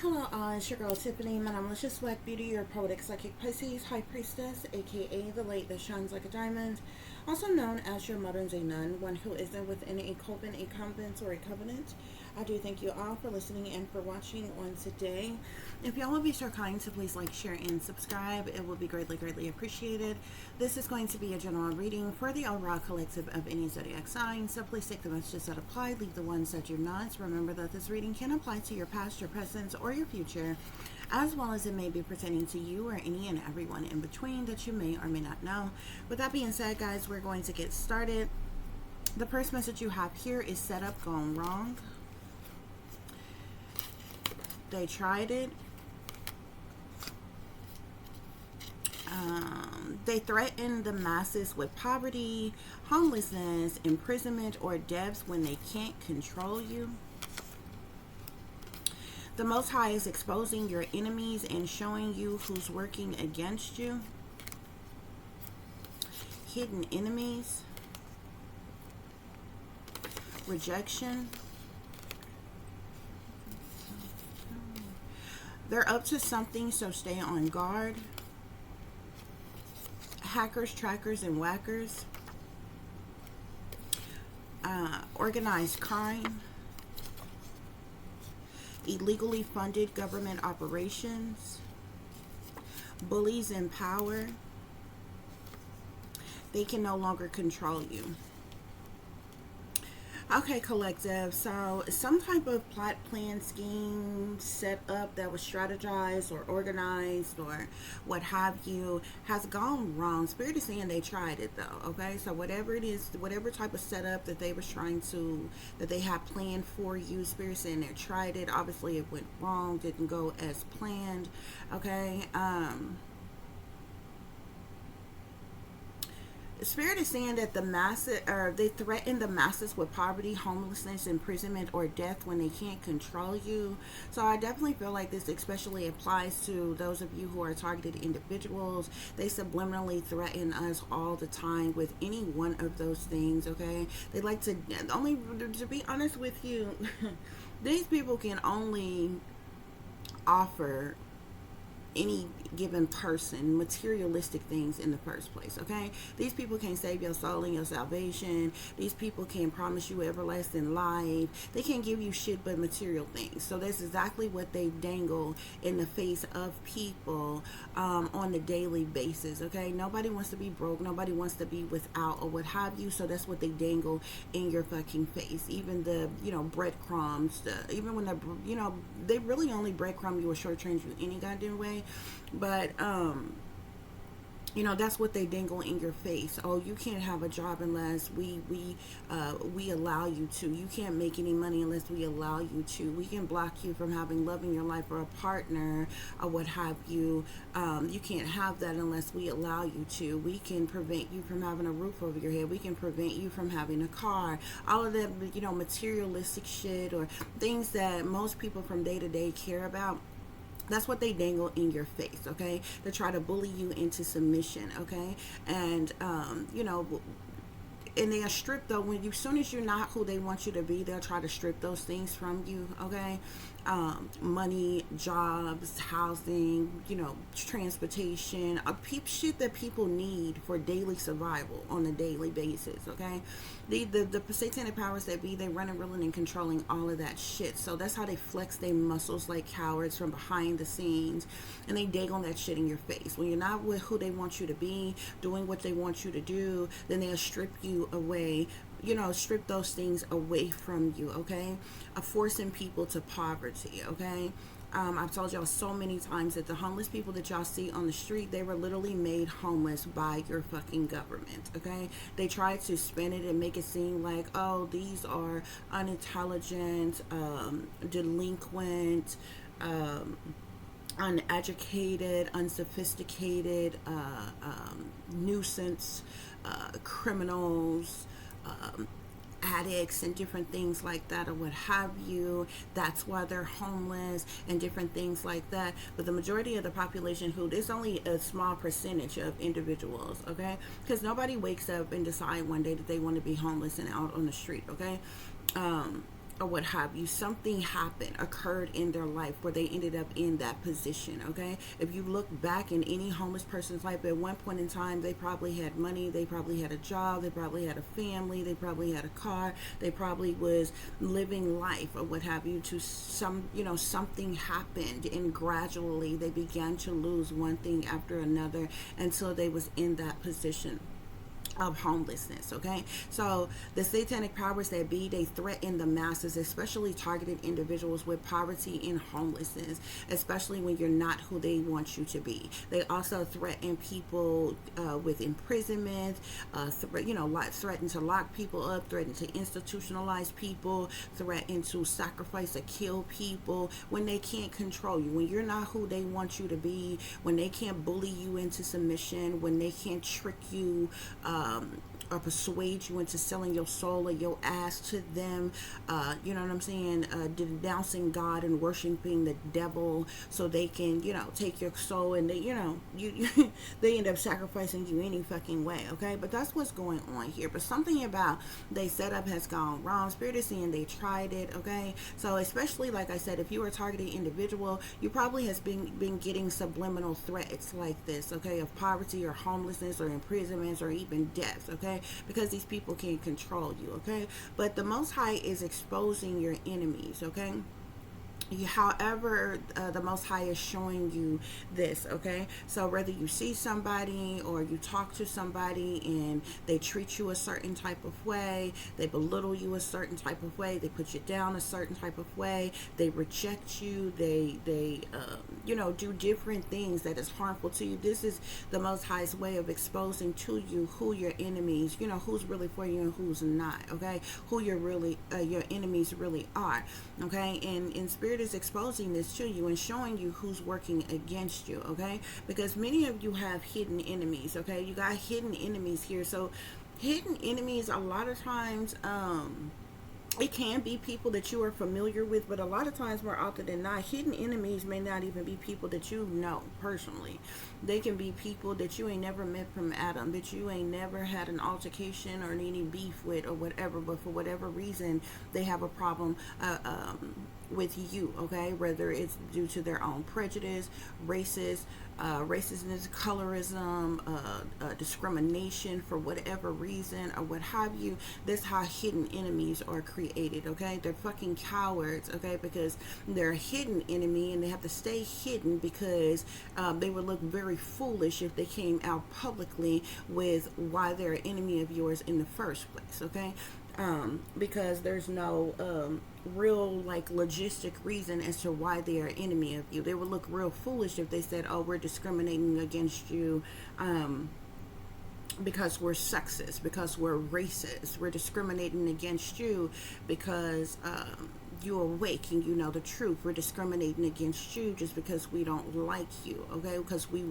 Hello, it's your girl Tiffany, my malicious black beauty, your poetic psychic Pisces, high priestess, aka the light that shines like a diamond, also known as your modern day nun, one who isn't within a coven, a convent, or a covenant. I do thank you all for listening and for watching on today. If y'all would be so kind to please like, share, and subscribe, it would be greatly appreciated. This is going to be a general reading for the overall collective of any zodiac sign, so please take the messages that apply, leave the ones that do not. Remember that this reading can apply to your past, your present, or your future, as well as it may be pertaining to you or any and everyone in between that you may or may not know. With that being said, guys, we're going to get started. The first message you have here is set up gone wrong. They tried it. They threaten the masses with poverty, homelessness, imprisonment, or deaths when they can't control you. The Most High is exposing your enemies and showing you who's working against you. Hidden enemies. Rejection. They're up to something, so stay on guard. Hackers, trackers, and whackers. Organized crime. Illegally funded government operations. Bullies in power. They can no longer control you. Okay, collective, so some type of plot, plan, scheme set up that was strategized or organized or what have you has gone wrong. Spirit is saying they tried it though, okay? So whatever it is, whatever type of setup that they was trying to, that they had planned for you, Spirit saying they tried it. Obviously it went wrong, didn't go as planned, okay? Spirit is saying that the masses, or they threaten the masses with poverty, homelessness, imprisonment, or death when they can't control you. So I definitely feel like this especially applies to those of you who are targeted individuals. They subliminally threaten us all the time with any one of those things, okay? They like to, only to be honest with you, these people can only offer any given person materialistic things in the first place, okay? These people can't save your soul and your salvation. These people can't promise you everlasting life. They can't give you shit but material things. So that's exactly what they dangle in the face of people on a daily basis, okay? Nobody wants to be broke. Nobody wants to be without or what have you. So that's what they dangle in your fucking face. Even the, breadcrumbs, even when they're, they really only breadcrumb you or shortchange you any goddamn way. But that's what they dangle in your face. Oh, you can't have a job unless we allow you to. You can't make any money unless we allow you to. We can block you from having love in your life or a partner or what have you. You can't have that unless we allow you to. We can prevent you from having a roof over your head. We can prevent you from having a car. All of that, materialistic shit or things that most people from day to day care about. That's what they dangle in your face, okay? They try to bully you into submission, okay? And, and they are stripped though. When you, soon as you're not who they want you to be, they'll try to strip those things from you, okay? Money, jobs, housing, transportation, shit that people need for daily survival on a daily basis, okay? The satanic powers that be, they running, ruling, and controlling all of that shit. So that's how they flex their muscles like cowards from behind the scenes, and they dangle that shit in your face. When you're not with who they want you to be, doing what they want you to do, then they'll strip you away, strip those things away from you, okay? Forcing people to poverty, okay? I've told y'all so many times that the homeless people that y'all see on the street, they were literally made homeless by your fucking government, okay? They try to spin it and make it seem like, oh, these are unintelligent, delinquent, uneducated, unsophisticated, nuisance, criminals, addicts and different things like that or what have you. That's why they're homeless and different things like that. But the majority of the population, who there's only a small percentage of individuals, okay? Because nobody wakes up and decide one day that they want to be homeless and out on the street, okay? or what have you, something happened, occurred in their life where they ended up in that position. Okay, if you look back in any homeless person's life, at one point in time they probably had money, they probably had a job, they probably had a family, they probably had a car, they probably was living life or what have you, to some, something happened, and gradually they began to lose one thing after another until they was in that position of homelessness. Okay, so the satanic powers that be, they threaten the masses, especially targeted individuals with poverty and homelessness, especially when you're not who they want you to be. They also threaten people with imprisonment, threaten to lock people up, threaten to institutionalize people, threaten to sacrifice or kill people when they can't control you, when you're not who they want you to be, when they can't bully you into submission, when they can't trick you or persuade you into selling your soul or your ass to them, you know what I'm saying, denouncing God and worshiping the devil so they can, take your soul, and they, you they end up sacrificing you any fucking way. Okay, but that's what's going on here. But something about they setup has gone wrong. Spirit is saying they tried it. Okay, so especially like I said, if you are a targeted individual, you probably has been getting subliminal threats like this, okay, of poverty or homelessness or imprisonments or even death. Okay, because these people can't control you. Okay, but the Most High is exposing your enemies. Okay, however, the Most High is showing you this. Okay, so whether you see somebody or you talk to somebody and they treat you a certain type of way, they belittle you a certain type of way, they put you down a certain type of way, they reject you, they do different things that is harmful to you. This is the Most High's way of exposing to you who your enemies, who's really for you and who's not. Okay, who your enemies really are. Okay, and in spirit is exposing this to you and showing you who's working against you. Okay, because many of you have hidden enemies. Okay, you got hidden enemies here. So hidden enemies, a lot of times, it can be people that you are familiar with, but a lot of times, more often than not, hidden enemies may not even be people that you know personally. They can be people that you ain't never met from Adam, that you ain't never had an altercation or any beef with or whatever, but for whatever reason they have a problem with you. Okay, whether it's due to their own prejudice, racism, colorism, discrimination for whatever reason or what have you. That's how hidden enemies are created. Okay, they're fucking cowards. Okay, because they're a hidden enemy and they have to stay hidden because they would look very foolish if they came out publicly with why they're an enemy of yours in the first place. Okay, because there's no real logistic reason as to why they are an enemy of you. They would look real foolish if they said, oh, we're discriminating against you because we're sexist, because we're racist, we're discriminating against you because you're awake and you know the truth. We're discriminating against you just because we don't like you, okay? Because we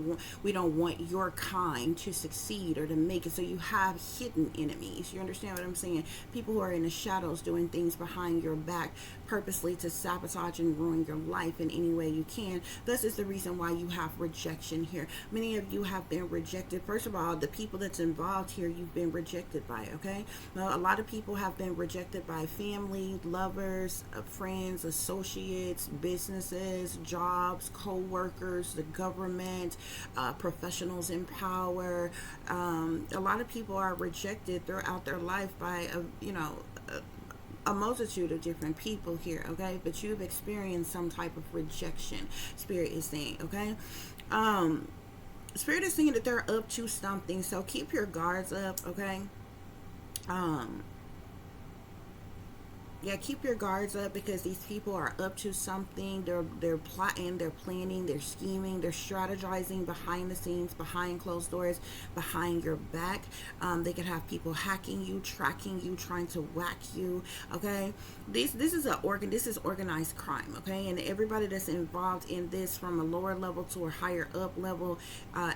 don't want your kind to succeed or to make it. So you have hidden enemies. You understand what I'm saying? People who are in the shadows doing things behind your back purposely to sabotage and ruin your life in any way you can. This is the reason why you have rejection here. Many of you have been rejected. First of all, the people that's involved here, you've been rejected by, okay? Well, a lot of people have been rejected by family, lovers, friends, associates, businesses, jobs, co-workers, the government, professionals in power. A lot of people are rejected throughout their life by a multitude of different people here, okay? But you've experienced some type of rejection, Spirit is saying, okay? Spirit is saying that they're up to something, so keep your guards up, okay? Yeah, keep your guards up because these people are up to something. They're plotting, they're planning, they're scheming, they're strategizing behind the scenes, behind closed doors, behind your back. They could have people hacking you, tracking you, trying to whack you. Okay, this is organized crime. Okay, and everybody that's involved in this, from a lower level to a higher up level,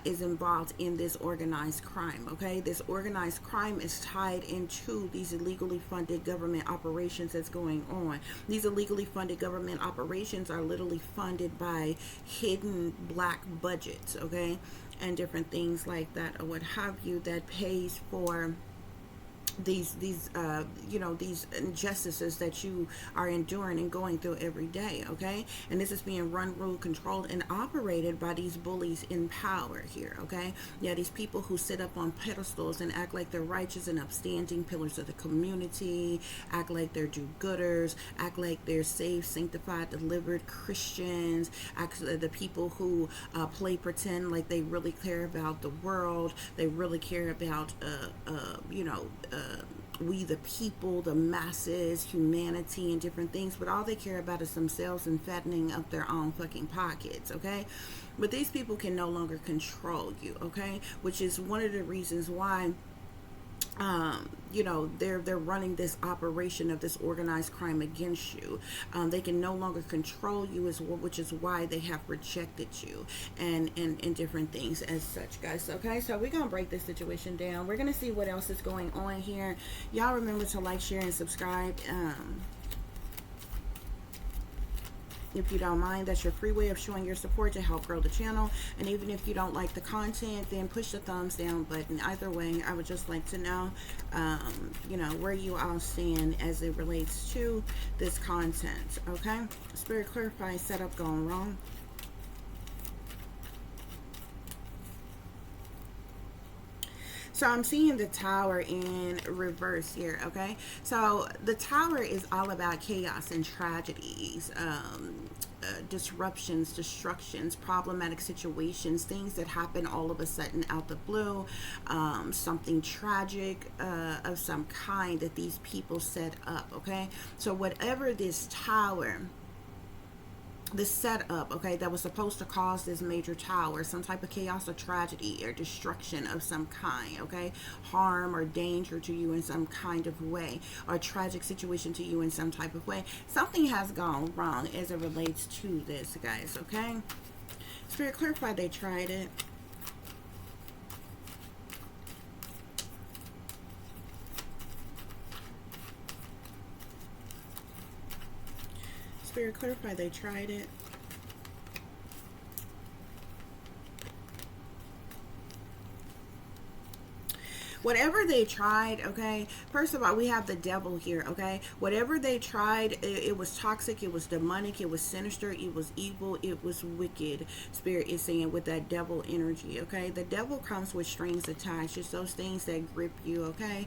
is involved in this organized crime. Okay, this organized crime is tied into these illegally funded government operations that's going on. These illegally funded government operations are literally funded by hidden black budgets, okay, and different things like that or what have you, that pays for you know, these injustices that you are enduring and going through every day. Okay, and this is being run, ruled, controlled, and operated by these bullies in power here. Okay, yeah, these people who sit up on pedestals and act like they're righteous and upstanding pillars of the community, act like they're do-gooders, act like they're saved, sanctified, delivered Christians, act the people who play pretend like they really care about the world, they really care about you know, we the people, the masses, humanity, and different things, but all they care about is themselves and fattening up their own fucking pockets. Okay, but these people can no longer control you. Okay, which is one of the reasons why you know, they're running this operation of this organized crime against you. They can no longer control you, as well, which is why they have rejected you and different things as such, guys. Okay, so we're gonna break this situation down. We're gonna see what else is going on here. Y'all remember to like, share, and subscribe. If you don't mind, that's your free way of showing your support to help grow the channel. And even if you don't like the content, then push the thumbs down button. Either way, I would just like to know, you know, where you all stand as it relates to this content. Okay, Spirit clarify, setup going wrong. So I'm seeing the Tower in reverse here. Okay, so the Tower is all about chaos and tragedies, disruptions, destructions, problematic situations, things that happen all of a sudden out the blue, something tragic of some kind that these people set up. Okay, so whatever this Tower, this setup, okay, that was supposed to cause this major tower, some type of chaos or tragedy or destruction of some kind, okay, harm or danger to you in some kind of way, or a tragic situation to you in some type of way, something has gone wrong as it relates to this, guys. Okay, Spirit clarify, they tried it. Spirit clarify, they tried it. Whatever they tried, okay, first of all, we have the devil here. Okay, whatever they tried, it was toxic, it was demonic, it was sinister, it was evil, it was wicked. Spirit is saying with that devil energy. Okay, the devil comes with strings attached. It's those things that grip you. Okay,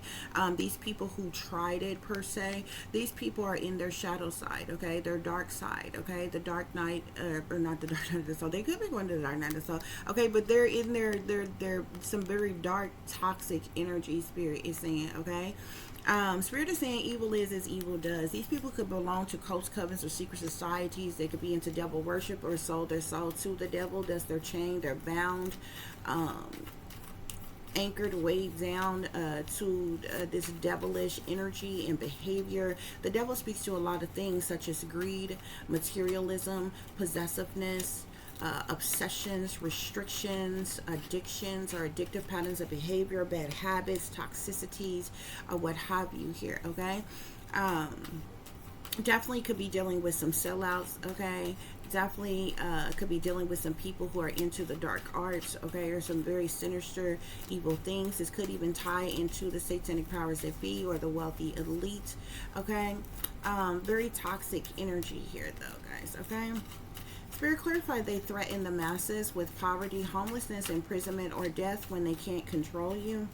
these people who tried it, per se, these people are in their shadow side. Okay, their dark side. Okay, the dark night, or not the dark night of the soul, they could be going to the dark night of the soul. Okay, but they're in they're some very dark, toxic energy. Spirit is saying. Okay, Spirit is saying evil is as evil does. These people could belong to cults, covens, or secret societies. They could be into devil worship or sold their soul to the devil. That's their chain. They're bound, anchored, weighed down to this devilish energy and behavior. The devil speaks to a lot of things such as greed, materialism, possessiveness, obsessions, restrictions, addictions, or addictive patterns of behavior, bad habits, toxicities, or what have you here. Okay, definitely could be dealing with some sellouts. Okay, definitely could be dealing with some people who are into the dark arts. Okay, or some very sinister, evil things. This could even tie into the satanic powers that be or the wealthy elite. Okay, very toxic energy here, though, guys. Okay. Spirit clarify, they threaten the masses with poverty, homelessness, imprisonment, or death when they can't control you.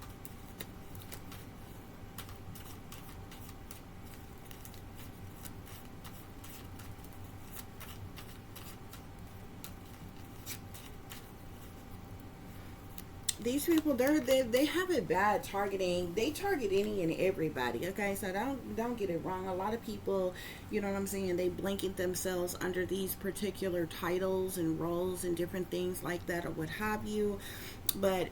These people, they have it bad targeting. They target any and everybody. Okay, so don't get it wrong. A lot of people, you know what I'm saying, they blanket themselves under these particular titles and roles and different things like that, or what have you. But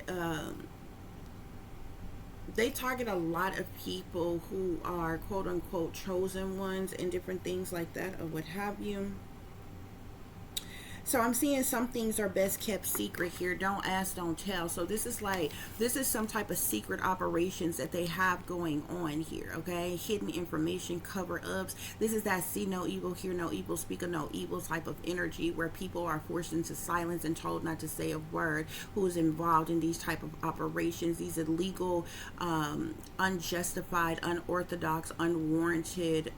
they target a lot of people who are quote unquote chosen ones and different things like that, or what have you. So I'm seeing some things are best kept secret here. Don't ask, don't tell. So this is like, this is some type of secret operations that they have going on here, okay? Hidden information, cover-ups. This is that see no evil, hear no evil, speak of no evil type of energy where people are forced into silence and told not to say a word, who is involved in these type of operations, these illegal, unjustified, unorthodox, unwarranted,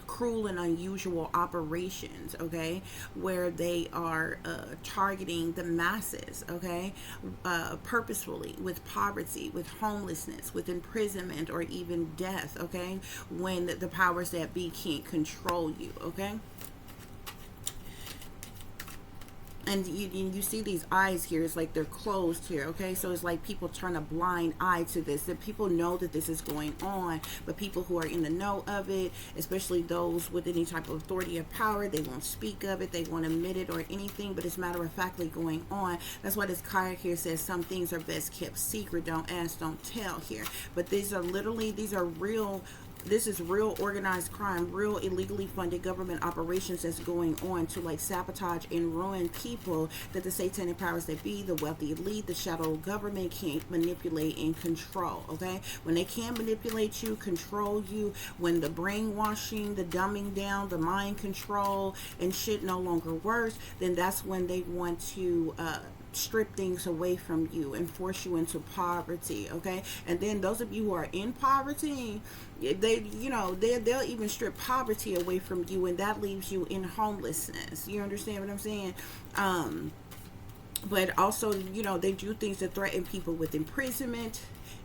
cruel and unusual operations, okay, where they are targeting the masses, okay, purposefully, with poverty, with homelessness, with imprisonment, or even death, okay, when the powers that be can't control you, okay. And you see these eyes here, it's like they're closed here, okay? So it's like people turn a blind eye to this, that people know that this is going on, but people who are in the know of it, especially those with any type of authority or power, they won't speak of it, they won't admit it or anything, but it's matter of factly going on. That's why this card here says some things are best kept secret, don't ask, don't tell here. But these are literally, these are real. This is real organized crime, real illegally funded government operations that's going on to like sabotage and ruin people that the satanic powers that be, the wealthy elite, the shadow government can't manipulate and control, okay? When they can manipulate you, control you, when the brainwashing, the dumbing down, the mind control and shit no longer works, then that's when they want to strip things away from you and force you into poverty, okay? And then those of you who are in poverty, they'll even strip poverty away from you, and that leaves you in homelessness. You understand what I'm saying? But also, they do things to threaten people with imprisonment,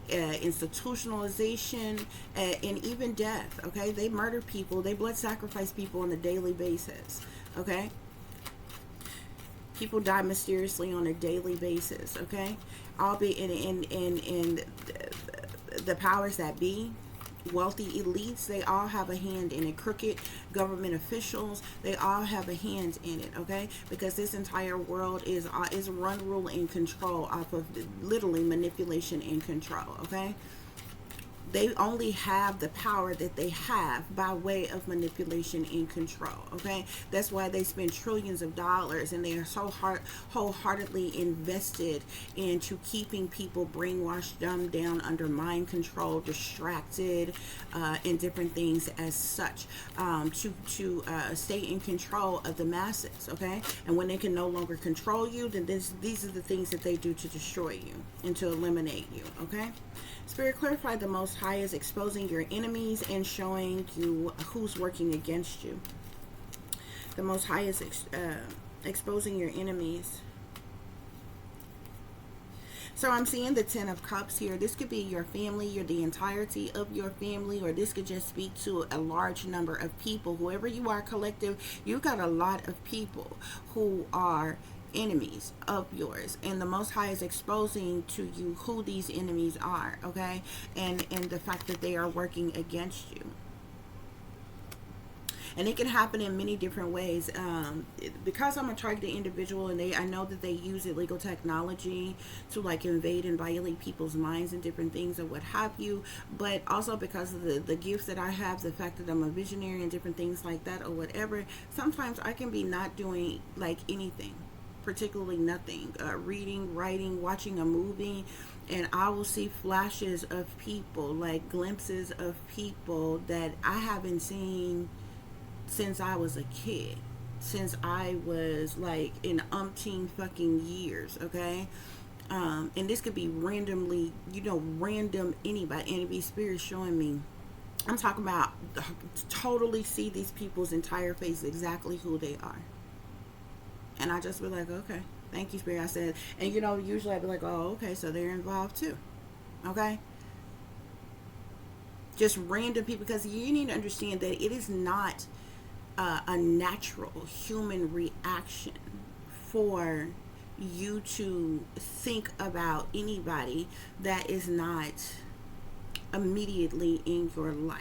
institutionalization, and even death, okay? They murder people, they blood sacrifice people on a daily basis, okay? People die mysteriously on a daily basis, okay? All be in the powers that be, wealthy elites, they all have a hand in it. Crooked government officials, they all have a hand in it, okay? Because this entire world is run, rule, and control off of literally manipulation and control, okay? They only have the power that they have by way of manipulation and control, okay? That's why they spend trillions of dollars, and they are so wholeheartedly invested into keeping people brainwashed, dumbed down, under mind control, distracted, and different things as such, to stay in control of the masses, okay? And when they can no longer control you, then these are the things that they do to destroy you and to eliminate you, okay? Spirit, clarify the Most High is exposing your enemies and showing you who's working against you. The Most High is exposing your enemies. So I'm seeing the Ten of Cups here. This could be your family, you're the entirety of your family, or this could just speak to a large number of people. Whoever you are, collective, you got a lot of people who are enemies of yours, and the Most High is exposing to you who these enemies are, okay? And the fact that they are working against you. And it can happen in many different ways. Because I'm a targeted individual, and I know that they use illegal technology to like invade and violate people's minds and different things or what have you, but also because of the gifts that I have, the fact that I'm a visionary and different things like that or whatever, sometimes I can be not doing like anything, particularly nothing, reading, writing, watching a movie, and I will see flashes of people, like glimpses of people that I haven't seen since I was a kid, since I was like in umpteen fucking years, okay? And this could be randomly, random anybody, and it be spirit showing me. I'm talking about totally see these people's entire face, exactly who they are. And I just be like, okay, thank you, Spirit. I said, and usually I'd be like, oh, okay, so they're involved too. Okay? Just random people, because you need to understand that it is not a natural human reaction for you to think about anybody that is not immediately in your life.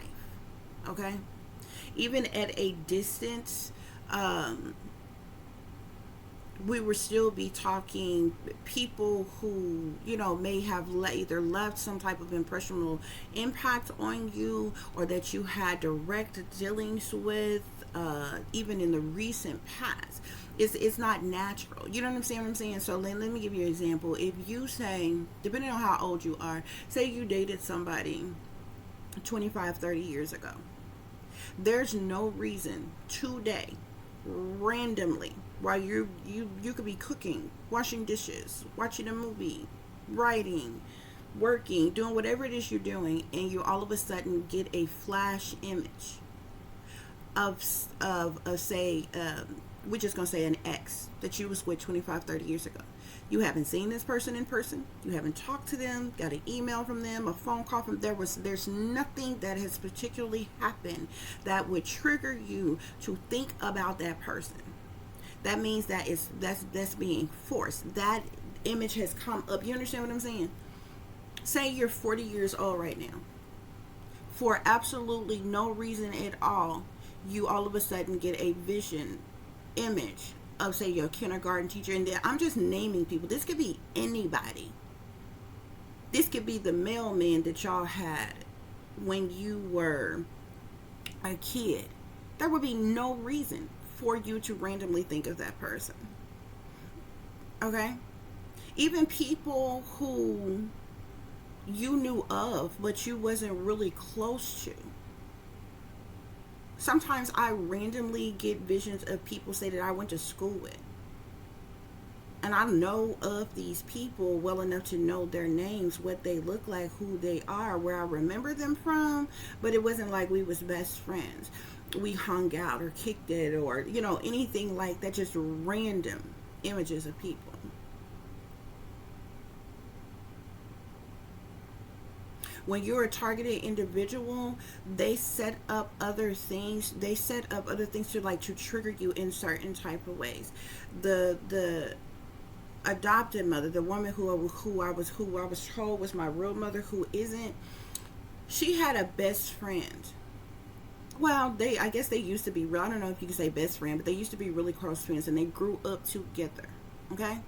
Okay? Even at a distance, we would still be talking people who, may have either left some type of impressionable impact on you, or that you had direct dealings with, even in the recent past. It's not natural. You know what I'm saying? So let me give you an example. If you say, depending on how old you are, say you dated somebody 25, 30 years ago. There's no reason today, randomly, while you could be cooking, washing dishes, watching a movie, writing, working, doing whatever it is you're doing, and you all of a sudden get a flash image of say, we're just gonna say an ex that you was with 25, 30 years ago. You haven't seen this person in person. You haven't talked to them, got an email from them, a phone call from them. There's nothing that has particularly happened that would trigger you to think about that person. That means that's being forced. That image has come up. You understand what I'm saying? Say you're 40 years old right now. For absolutely no reason at all, you all of a sudden get a vision image of, say, your kindergarten teacher. And then I'm just naming people. This could be anybody. This could be the mailman that y'all had when you were a kid. There would be no reason for you to randomly think of that person. Okay? Even people who you knew of but you wasn't really close to. Sometimes I randomly get visions of people, say, that I went to school with. And I know of these people well enough to know their names, what they look like, who they are, where I remember them from. But it wasn't like we was best friends. We hung out or kicked it or, anything like that. Just random images of people. When you're a targeted individual, they set up other things. They set up other things to trigger you in certain type of ways. The adopted mother, the woman who I was told was my real mother, who isn't. She had a best friend. Well, I guess they used to be real. I don't know if you can say best friend, but they used to be really close friends, and they grew up together. Okay.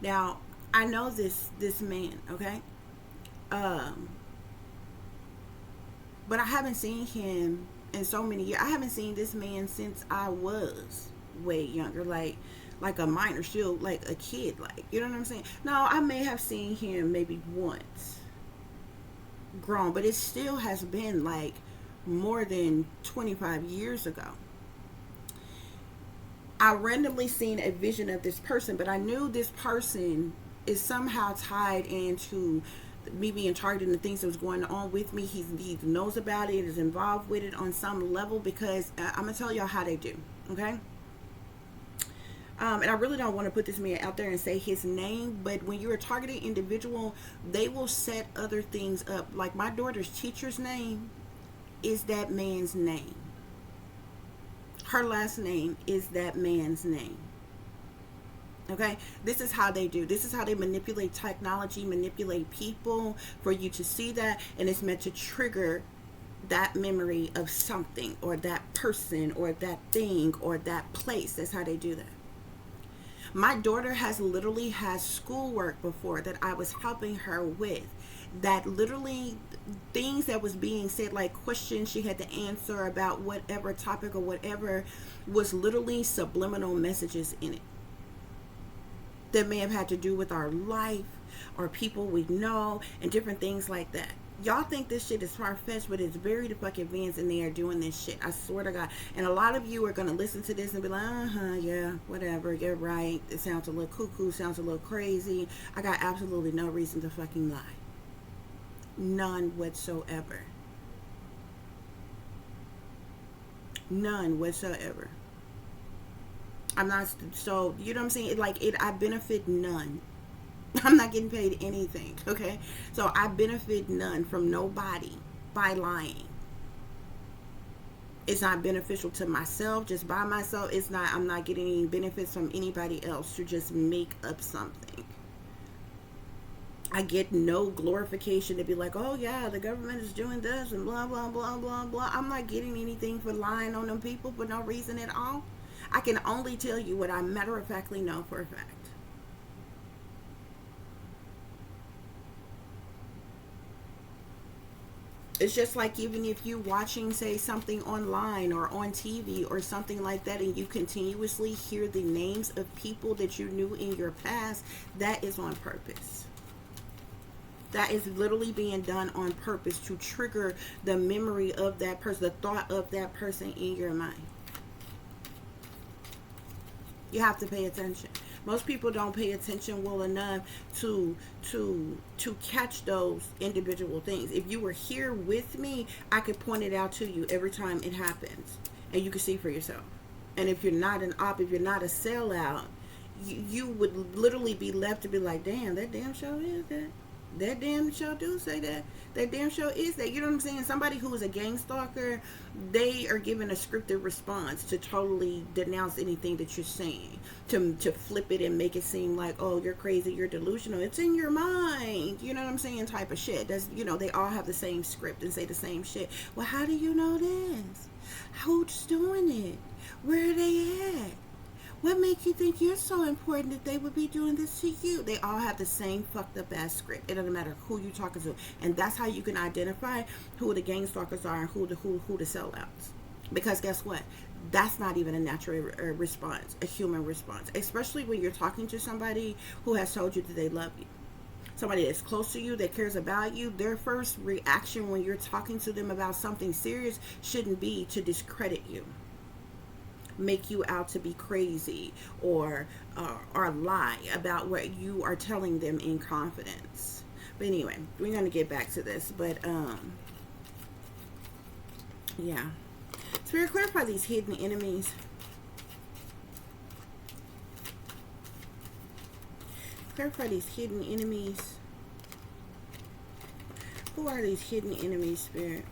Now I know this man. Okay. But I haven't seen him in so many years. I haven't seen this man since I was way younger, like a minor, still like a kid, you know what I'm saying? No, I may have seen him maybe once, grown, but it still has been like more than 25 years ago. I randomly seen a vision of this person, but I knew this person is somehow tied into me being targeted and the things that was going on with me. He knows about it, is involved with it on some level, because I'm gonna tell y'all how they do. Okay. And I really don't want to put this man out there and say his name, but when you're a targeted individual, they will set other things up. Like my daughter's teacher's name is that man's name. Her last name is that man's name. Okay, this is how they do. This is how they manipulate technology, manipulate people for you to see that, and it's meant to trigger that memory of something or that person or that thing or that place. That's how they do that. My daughter has literally had schoolwork before that I was helping her with, that literally things that was being said, like questions she had to answer about whatever topic or whatever, was literally subliminal messages in it that may have had to do with our life or people we know and different things like that. Y'all think this shit is far-fetched, but it's very the fucking advanced, and they are doing this shit. I swear to God. And a lot of you are going to listen to this and be like, yeah, whatever, you're right. It sounds a little cuckoo, sounds a little crazy. I got absolutely no reason to fucking lie. None whatsoever. None whatsoever. I'm not, so, you know what I'm saying? I benefit none. I'm not getting paid anything, okay? So I benefit none from nobody by lying. It's not beneficial to myself, just by myself. I'm not getting any benefits from anybody else to just make up something. I get no glorification to be like, oh yeah, the government is doing this and blah, blah, blah, blah, blah. I'm not getting anything for lying on them people for no reason at all. I can only tell you what I matter-of-factly know for a fact. It's just like even if you watching, say, something online or on TV or something like that, and you continuously hear the names of people that you knew in your past, that is on purpose. That is literally being done on purpose to trigger the memory of that person, the thought of that person in your mind. You have to pay attention. Most people don't pay attention well enough to catch those individual things. If you were here with me, I could point it out to you every time it happens, and you can see for yourself. And if you're not an op, if you're not a sellout, you would literally be left to be like, damn, that damn show is that. That damn show do say that. That damn show is that. You know what I'm saying? Somebody who is a gang stalker, they are given a scripted response to totally denounce anything that you're saying. To flip it and make it seem like, oh, you're crazy, you're delusional. It's in your mind. You know what I'm saying? Type of shit. That's, you know, they all have the same script and say the same shit. Well, how do you know this? Who's doing it? Where are they at? What makes you think you're so important that they would be doing this to you? They all have the same fucked up ass script. It doesn't matter who you're talking to. And that's how you can identify who the gang stalkers are and who the sellouts. Because guess what? That's not even a natural response, a human response. Especially when you're talking to somebody who has told you that they love you. Somebody that's close to you, that cares about you. Their first reaction when you're talking to them about something serious shouldn't be to discredit you, make you out to be crazy, or lie about what you are telling them in confidence. But anyway, we're going to get back to this. But yeah, Spirit, clarify these hidden enemies. Clarify these hidden enemies. Who are these hidden enemies, Spirit?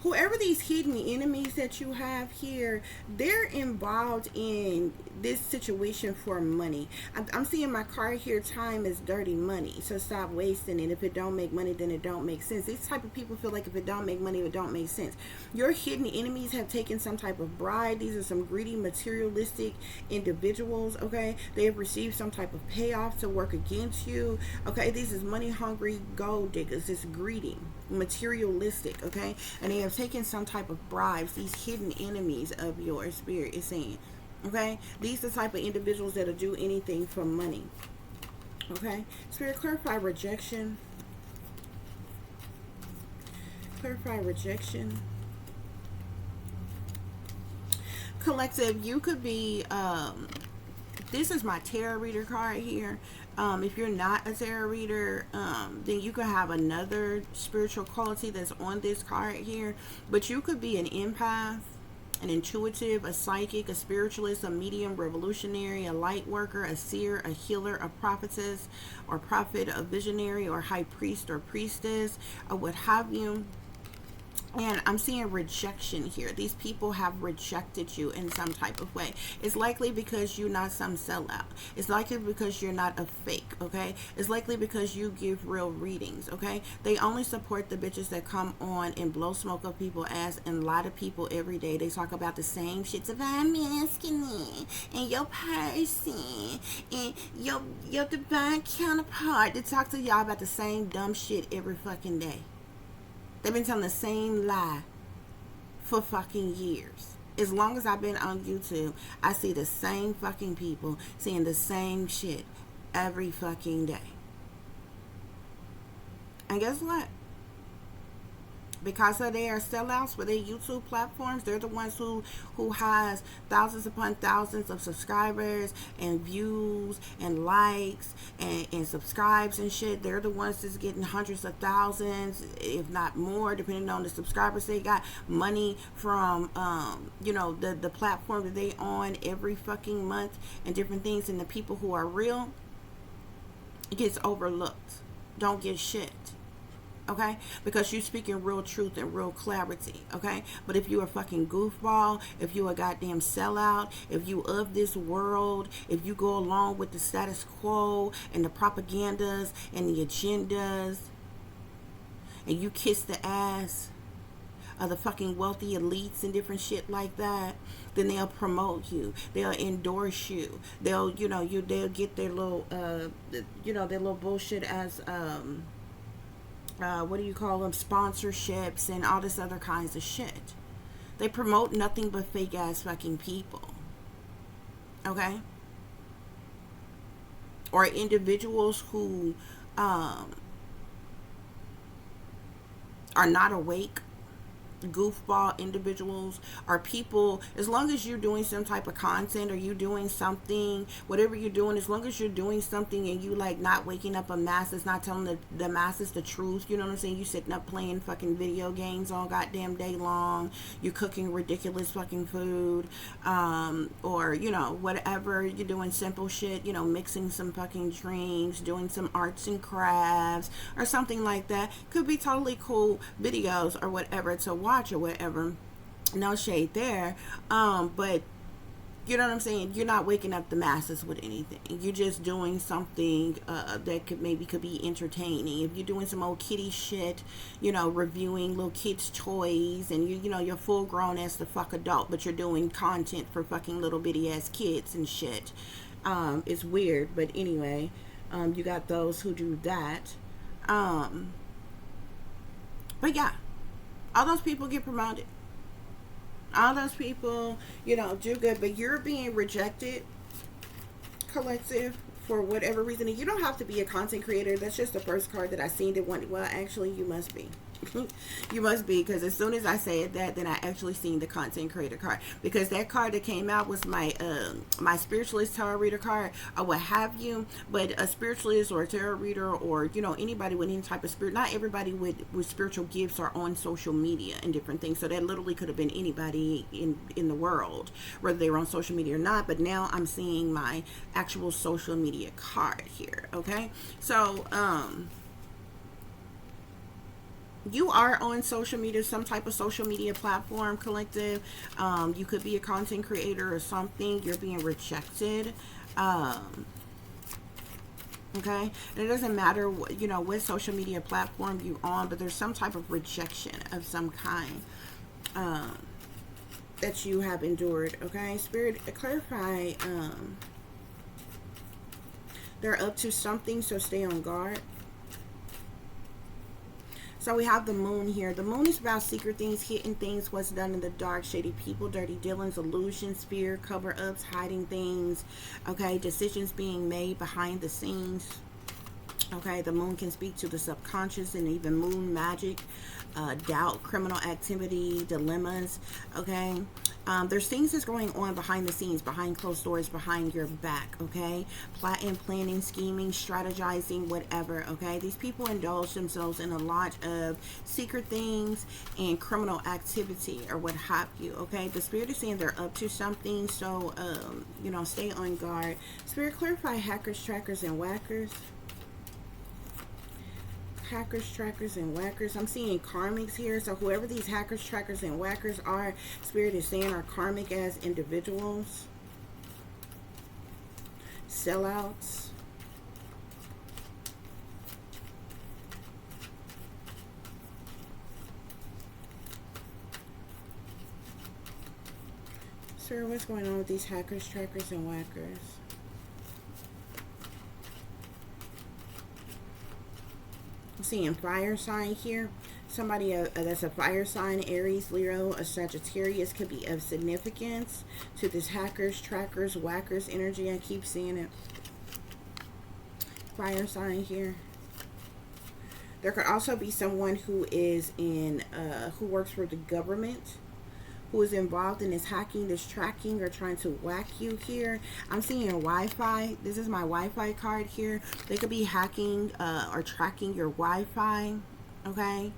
Whoever these hidden enemies that you have here, they're involved in this situation for money. I'm seeing my card here, time is dirty money. So stop wasting it. If it don't make money, then it don't make sense. These type of people feel like if it don't make money, it don't make sense. Your hidden enemies have taken some type of bribe. These are some greedy, materialistic individuals, okay? They have received some type of payoff to work against you, okay? These is money-hungry gold diggers. It's greedy, materialistic, okay? And they have taken some type of bribes. These hidden enemies of your spirit is saying, okay, these are the type of individuals that'll do anything for money. Okay, Spirit, clarify rejection. Clarify rejection. Collective, you could be this is my tarot reader card here. If you're not a tarot reader, then you could have another spiritual quality that's on this card here. But you could be an empath, an intuitive, a psychic, a spiritualist, a medium, revolutionary, a light worker, a seer, a healer, a prophetess or prophet, a visionary or high priest or priestess, or what have you. And I'm seeing rejection here. These people have rejected you in some type of way. It's likely because you're not some sellout. It's likely because you're not a fake, okay? It's likely because you give real readings, okay? They only support the bitches that come on and blow smoke up people's ass and lie to people every day. They talk about the same shit. Divine masculine and your person and your divine counterpart. They talk to y'all about the same dumb shit every fucking day. They've been telling the same lie for fucking years. As long as I've been on YouTube, I see the same fucking people saying the same shit every fucking day. And guess what? Because they are sellouts for their YouTube platforms, they're the ones who has thousands upon thousands of subscribers and views and likes and subscribes and shit. They're the ones that's getting hundreds of thousands, if not more, depending on the subscribers they got, money from the platform that they on every fucking month and different things. And the people who are real, it gets overlooked. Don't get shit. Okay, because you're speaking real truth and real clarity, okay? But if you're a fucking goofball, if you're a goddamn sellout, if you of this world, if you go along with the status quo and the propagandas and the agendas, and you kiss the ass the fucking wealthy elites and different shit like that, then they'll promote you, they'll endorse you, they'll, they'll get their little their little bullshit as what do you call them, sponsorships and all this other kinds of shit. They promote nothing but fake ass fucking people. Okay? Or individuals who are not awake, goofball individuals, or people, as long as you're doing some type of content, or you doing something, whatever you're doing, as long as you're doing something and you like not waking up a masses, not telling the masses the truth, you know what I'm saying, you sitting up playing fucking video games all goddamn day long, you're cooking ridiculous fucking food, or whatever, you're doing simple shit, mixing some fucking drinks, doing some arts and crafts or something like that, could be totally cool videos or whatever to watch or whatever, no shade there, but you know what I'm saying, you're not waking up the masses with anything, you're just doing something that could be entertaining. If you're doing some old kitty shit, reviewing little kids toys, and you're full grown as the fuck adult, but you're doing content for fucking little bitty ass kids and shit, it's weird. But anyway, you got those who do that, but yeah, all those people get promoted. All those people, do good. But you're being rejected, collective, for whatever reason. And you don't have to be a content creator. That's just the first card that I seen that went, well, actually, you must be. You must be, because as soon as I said that, then I actually seen the content creator card, because that card that came out was my my spiritualist tarot reader card or what have you. But a spiritualist or a tarot reader, or anybody with any type of spirit, not everybody with spiritual gifts are on social media and different things, so that literally could have been anybody in the world, whether they were on social media or not. But now I'm seeing my actual social media card here. Okay, so you are on social media, some type of social media platform, collective. You could be a content creator or something. You're being rejected. Okay, and it doesn't matter what, what social media platform you on, but there's some type of rejection of some kind that you have endured. Okay, Spirit, clarify. They're up to something, so stay on guard. So we have the moon here. The moon is about secret things, hidden things, what's done in the dark, shady people, dirty dealings, illusions, fear, cover-ups, hiding things. Okay, decisions being made behind the scenes. Okay, the moon can speak to the subconscious and even moon magic, doubt, criminal activity, dilemmas. Okay, there's things that's going on behind the scenes, behind closed doors, behind your back. Okay, plotting, planning, scheming, strategizing, whatever. Okay, these people indulge themselves in a lot of secret things and criminal activity or what have you. Okay, the Spirit is saying they're up to something, so stay on guard. Spirit, clarify hackers, trackers, and whackers. Hackers, trackers, and whackers. I'm seeing karmics here. So whoever these hackers, trackers, and whackers are, Spirit is saying are karmic as individuals. Sellouts. Sir, what's going on with these hackers, trackers, and whackers? Seeing fire sign here. Somebody that's a fire sign, Aries, Leo, a Sagittarius, could be of significance to this hackers, trackers, whackers energy. I keep seeing it. Fire sign here. There could also be someone who is who works for the government, who is involved in this hacking, this tracking, or trying to whack you here. I'm seeing Wi-Fi. This is my Wi-Fi card here. They could be hacking or tracking your Wi-Fi. Okay.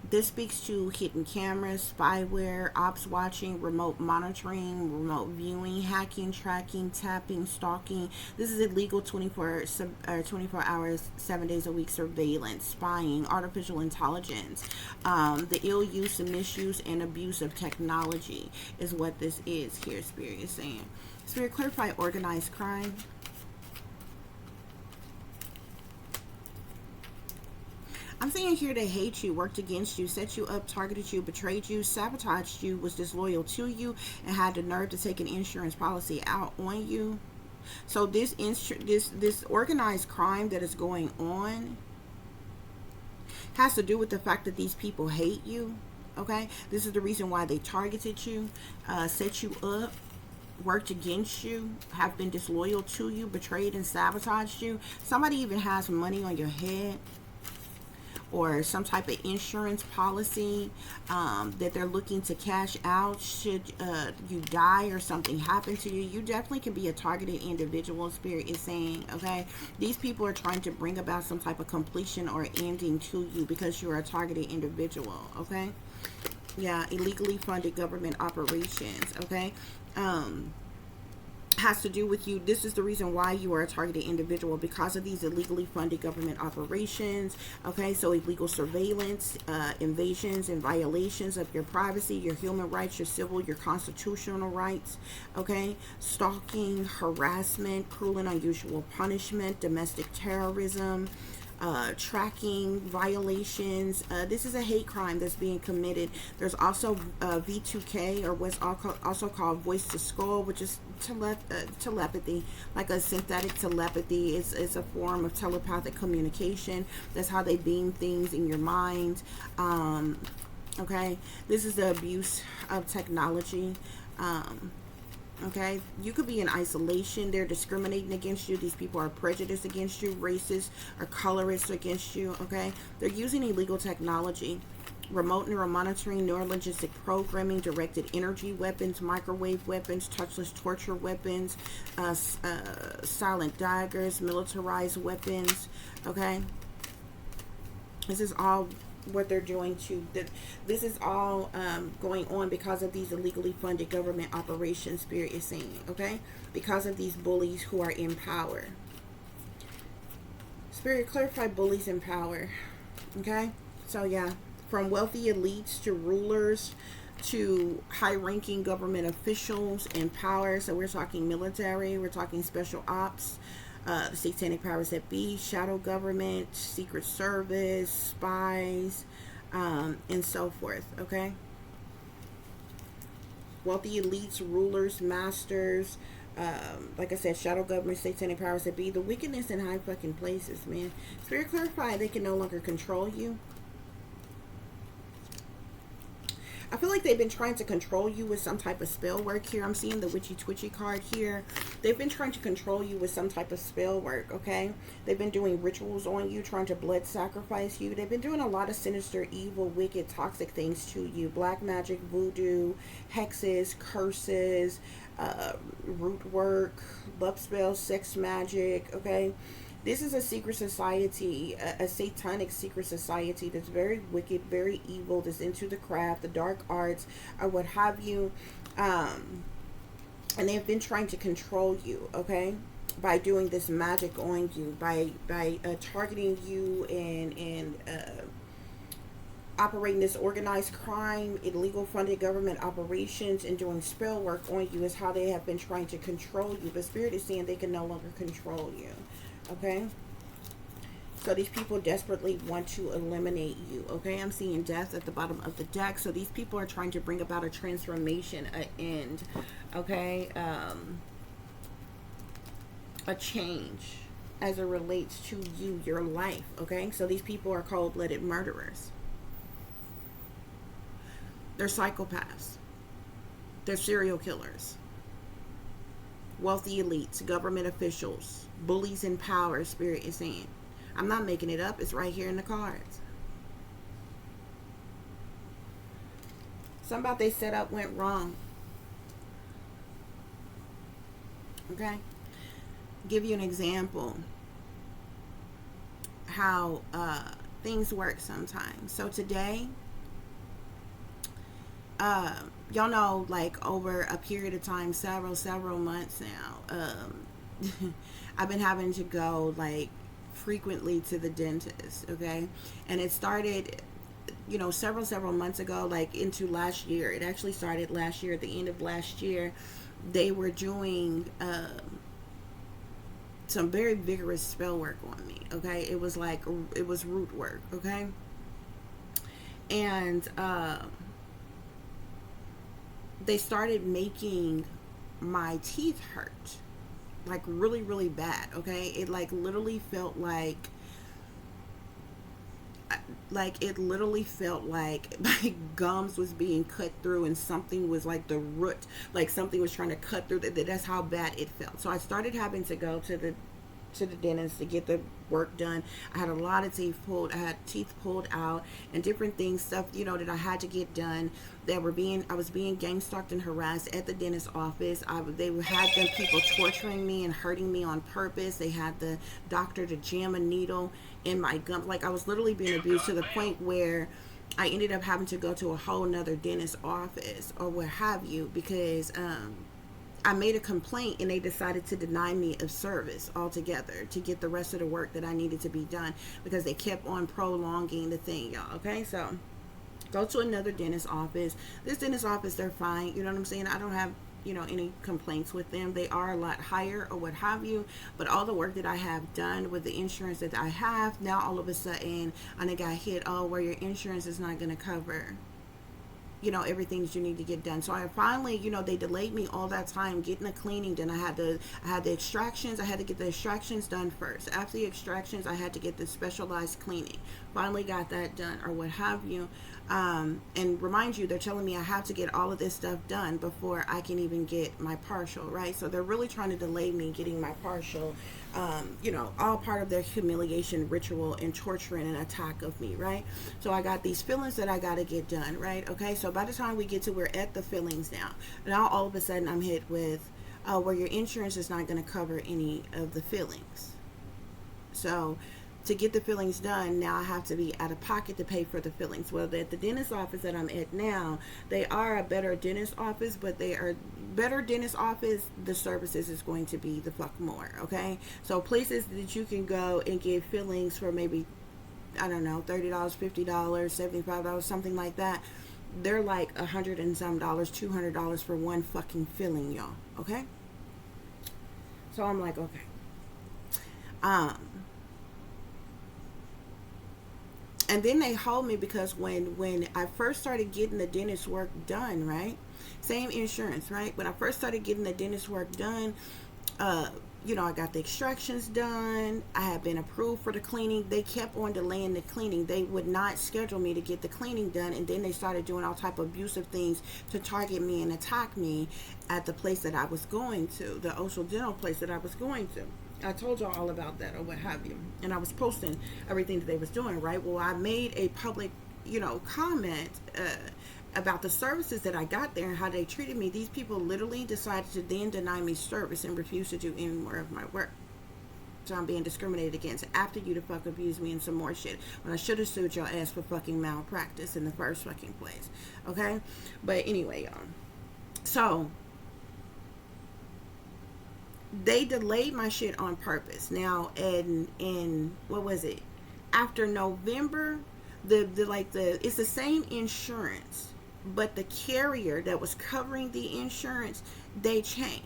This speaks to hidden cameras, spyware, ops watching, remote monitoring, remote viewing, hacking, tracking, tapping, stalking. This is illegal 24 hours, 7 days a week surveillance, spying, artificial intelligence. The ill use and misuse and abuse of technology is what this is here, Spirit is saying. Spirit, clarify organized crime. I'm seeing here they hate you, worked against you, set you up, targeted you, betrayed you, sabotaged you, was disloyal to you, and had the nerve to take an insurance policy out on you. So this organized crime that is going on has to do with the fact that these people hate you. Okay, this is the reason why they targeted you, set you up, worked against you, have been disloyal to you, betrayed and sabotaged you. Somebody even has money on your head, or some type of insurance policy that they're looking to cash out should you die or something happen to you. You definitely can be a targeted individual, Spirit is saying. Okay, these people are trying to bring about some type of completion or ending to you because you're a targeted individual. Okay, yeah, illegally funded government operations. Okay, has to do with you. This is the reason why you are a targeted individual, because of these illegally funded government operations. Okay, so illegal surveillance, invasions and violations of your privacy, your human rights, your civil, your constitutional rights. Okay, stalking, harassment, cruel and unusual punishment, domestic terrorism, tracking violations. This is a hate crime that's being committed. There's also V2K, or what's also called voice to skull, which is telepathy, like a synthetic telepathy. It's a form of telepathic communication. That's how they beam things in your mind. Okay, this is the abuse of technology. Okay, you could be in isolation. They're discriminating against you. These people are prejudiced against you, racist or colorist against you. Okay, they're using illegal technology, remote neural monitoring, neurolinguistic programming, directed energy weapons, microwave weapons, touchless torture weapons, silent daggers, militarized weapons. Okay, this is all what they're doing to this is all going on because of these illegally funded government operations, Spirit is saying. Okay, because of these bullies who are in power. Spirit, clarify bullies in power. Okay, so yeah, from wealthy elites to rulers to high-ranking government officials in power. So we're talking military, we're talking special ops, the satanic powers that be, shadow government, secret service, spies, and so forth. Okay, wealthy elites, rulers, masters, like I said, shadow government, satanic powers that be, the wickedness in high fucking places, man. Spirit, clarify they can no longer control you. I feel like they've been trying to control you with some type of spell work here. I'm seeing the witchy twitchy card here. They've been trying to control you with some type of spell work, okay? They've been doing rituals on you, trying to blood sacrifice you. They've been doing a lot of sinister, evil, wicked, toxic things to you. Black magic, voodoo, hexes, curses, root work, love spells, sex magic, okay? This is a secret society, a satanic secret society that's very wicked, very evil, that's into the craft, the dark arts, or what have you. And they've been trying to control you, okay, by doing this magic on you, by targeting you and operating this organized crime, illegal funded government operations, and doing spell work on you is how they have been trying to control you. But Spirit is saying they can no longer control you. Okay, so these people desperately want to eliminate you. Okay, I'm seeing death at the bottom of the deck. So these people are trying to bring about a transformation, an end. Okay, a change as it relates to you, your life. Okay, so these people are cold-blooded murderers. They're psychopaths. They're serial killers. Wealthy elites, government officials, bullies in power, Spirit is saying. I'm not making it up. It's right here in the cards. Something about they setup went wrong. Okay? Give you an example how things work sometimes. So today, y'all know, like over a period of time, several months now, I've been having to go like frequently to the dentist. Okay, and it started, you know, several months ago, like into last year. It actually started last year, at the end of last year. They were doing some very vigorous spell work on me. Okay, it was like, it was root work. Okay, and they started making my teeth hurt, like really really bad. Okay, it like literally felt like it literally felt like my gums was being cut through, and something was like the root, like something was trying to cut through. That's how bad it felt. So I started having to go to the dentist to get the work done. I had a lot of teeth pulled. I had teeth pulled out and different things, stuff, that I had to get done. I was being gang stalked and harassed at the dentist office. They had them people torturing me and hurting me on purpose. They had the doctor to jam a needle in my gum. Like I was literally being abused to the point where I ended up having to go to a whole nother dentist office or what have you, because I made a complaint and they decided to deny me of service altogether to get the rest of the work that I needed to be done, because they kept on prolonging the thing, y'all. Okay, so go to another dentist office. This dentist office, they're fine. You know what I'm saying? I don't have any complaints with them. They are a lot higher or what have you, but all the work that I have done with the insurance that I have, now all of a sudden I got hit, oh, where your insurance is not going to cover everything that you need to get done. So I finally, they delayed me all that time getting the cleaning done. I had the extractions. I had to get the extractions done first. After the extractions, I had to get the specialized cleaning. Finally got that done or what have you. And remind you, they're telling me I have to get all of this stuff done before I can even get my partial, right? So they're really trying to delay me getting my partial, all part of their humiliation ritual and torturing and attack of me, right? So I got these fillings that I got to get done, right? Okay, so by the time we get to, we're at the fillings now all of a sudden I'm hit with, where your insurance is not going to cover any of the fillings. So to get the fillings done, now I have to be out of pocket to pay for the fillings. Well, at the dentist office that I'm at now, they are a better dentist office, but they are better dentist office. The services is going to be the fuck more. Okay, so places that you can go and get fillings for maybe, I don't know, $30, $50, $75, something like that. They're like $100 and some dollars, $200 for one fucking filling, y'all. Okay, so I'm like, okay. And then they hold me because when I first started getting the dentist work done, right? Same insurance, right? When I first started getting the dentist work done, I got the extractions done. I had been approved for the cleaning. They kept on delaying the cleaning. They would not schedule me to get the cleaning done. And then they started doing all type of abusive things to target me and attack me at the place that I was going to, the Ocean Dental place that I was going to. I told y'all all about that or what have you. And I was posting everything that they was doing, right? Well, I made a public, comment about the services that I got there and how they treated me. These people literally decided to then deny me service and refuse to do any more of my work. So I'm being discriminated against after you to fuck abuse me and some more shit, when I should have sued your ass for fucking malpractice in the first fucking place. Okay? But anyway, y'all. So they delayed my shit on purpose. Now, in what was it? After November, it's the same insurance, but the carrier that was covering the insurance, they changed.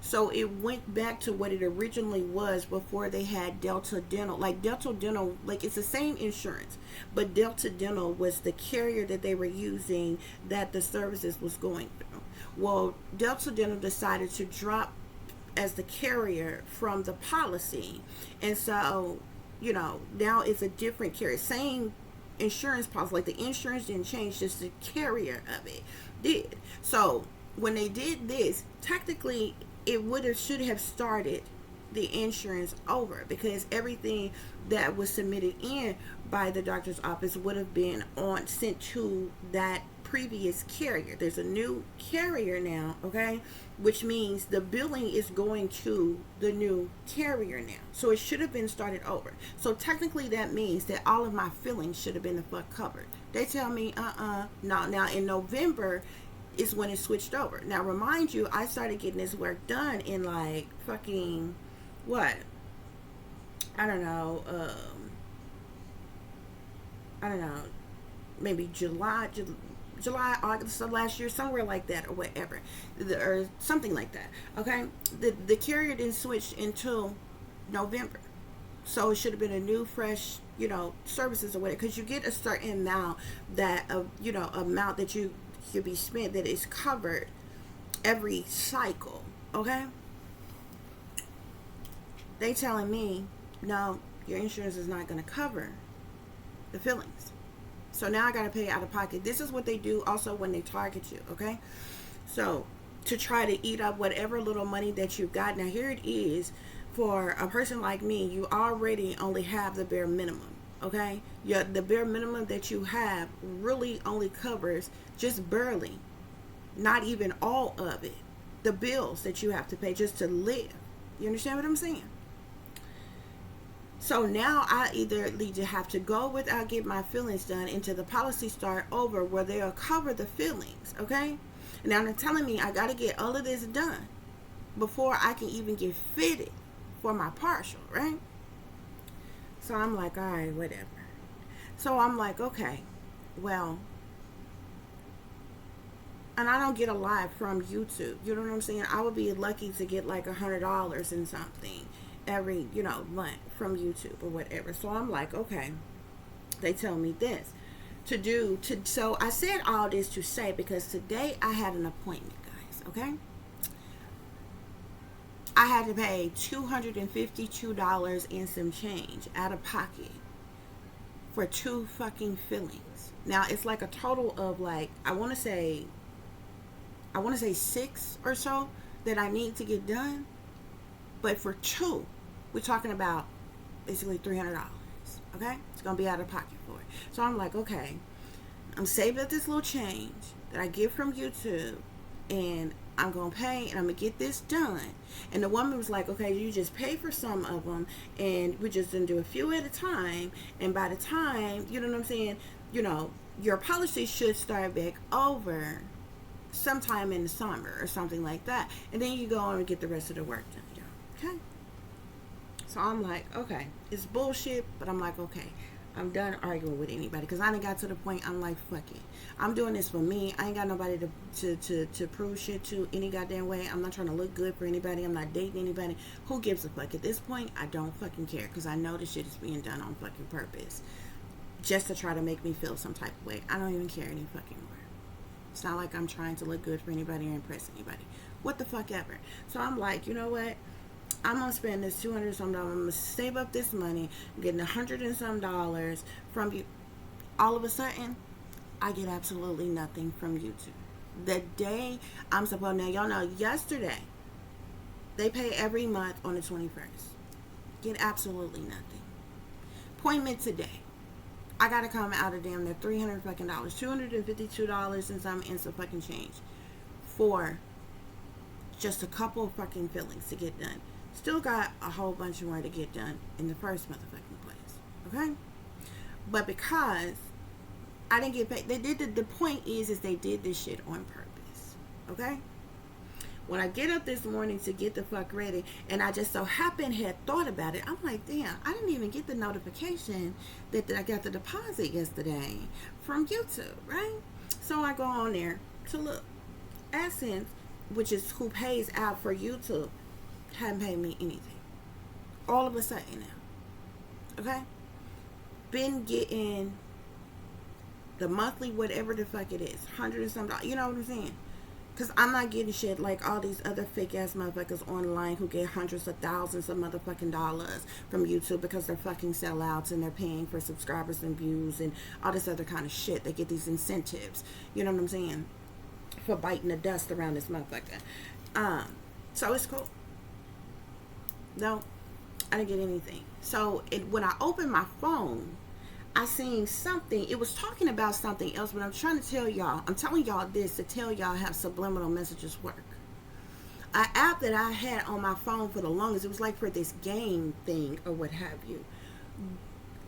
So it went back to what it originally was before they had Delta Dental. Like Delta Dental, like it's the same insurance, but Delta Dental was the carrier that they were using that the services was going through. Well, Delta Dental decided to drop as the carrier from the policy, and so now it's a different carrier, same insurance policy, like the insurance didn't change, just the carrier of it did. So when they did this, technically it should have started the insurance over, because everything that was submitted in by the doctor's office would have been sent to that previous carrier. There's a new carrier now, okay, which means the billing is going to the new carrier now. So it should have been started over. So technically that means that all of my fillings should have been the fuck covered. They tell me no. Now in November is when it switched over. Now remind you, I started getting this work done in like fucking what, I don't know, maybe July, August of last year, somewhere like that, or whatever, or something like that. Okay, the carrier didn't switch until November. So it should have been a new, fresh, services or whatever. Because you get a certain amount amount that you could be spent that is covered every cycle. Okay? They telling me, no, your insurance is not going to cover the fillings. So now I got to pay out of pocket. This is what they do also when they target you. Okay? So to try to eat up whatever little money that you've got. Now here it is. For a person like me, you already only have the bare minimum. Okay? The bare minimum that you have really only covers just barely, not even all of it, the bills that you have to pay just to live. You understand what I'm saying? So now I either need to have to go without getting my fillings done until the policy start over where they'll cover the fillings. Okay? Now they're telling me I got to get all of this done before I can even get fitted for my partial, right? So I'm like, all right, whatever. So I'm like, okay, well, and I don't get a lot from YouTube. You know what I'm saying? I would be lucky to get like $100 in something every, month from YouTube or whatever. So I'm like, okay, they tell me this so I said all this to say, because today I had an appointment, guys, okay? I had to pay $252 and some change out of pocket for 2 fucking fillings. Now it's like a total of like, I want to say 6 or so that I need to get done. But for 2, we're talking about basically $300. Okay? It's going to be out of pocket for it. So I'm like, okay, I'm saving up this little change that I get from YouTube, and I'm going to pay, and I'm going to get this done. And the woman was like, okay, you just pay for some of them, and we're just going to do a few at a time. And by the time, you know what I'm saying, your policy should start back over sometime in the summer or something like that. And then you go on and get the rest of the work done. Okay? So I'm like, okay, it's bullshit, but I'm like, okay, I'm done arguing with anybody, because I done got to the point I'm like, fuck it. I'm doing this for me. I ain't got nobody to prove shit to any goddamn way. I'm not trying to look good for anybody. I'm not dating anybody. Who gives a fuck? At this point, I don't fucking care, because I know this shit is being done on fucking purpose, just to try to make me feel some type of way. I don't even care any fucking more. It's not like I'm trying to look good for anybody or impress anybody. What the fuck ever. So I'm like, you know what? I'm gonna spend this $200 some dollars. I'm gonna save up this money. I'm getting $100 and some dollars from you. All of a sudden, I get absolutely nothing from YouTube. The day I'm supposed, now y'all know, yesterday they pay every month on the 21st. Get absolutely nothing. Appointment today. I gotta come out of damn near $300 fucking dollars, $252 and some fucking change for just a couple of fucking fillings to get done. Still got a whole bunch more to get done in the first motherfucking place. Okay? But because I didn't get paid, the point is they did this shit on purpose. Okay? When I get up this morning to get the fuck ready, and I just so happened had thought about it, I'm like, damn, I didn't even get the notification that I got the deposit yesterday from YouTube, right? So I go on there to look. Essence, which is who pays out for YouTube, hadn't paid me anything. All of a sudden now. Okay? Been getting the monthly, whatever the fuck it is, $100 and some dollars. You know what I'm saying? Because I'm not getting shit like all these other fake ass motherfuckers online who get hundreds of thousands of motherfucking dollars from YouTube because they're fucking sellouts and they're paying for subscribers and views and all this other kind of shit. They get these incentives. You know what I'm saying? For biting the dust around this motherfucker. So it's cool. No, I didn't get anything. So when I opened my phone, I seen something. It was talking about something else, but I'm trying to tell y'all. I'm telling y'all this to tell y'all how subliminal messages work. An app that I had on my phone for the longest, it was like for this game thing or what have you.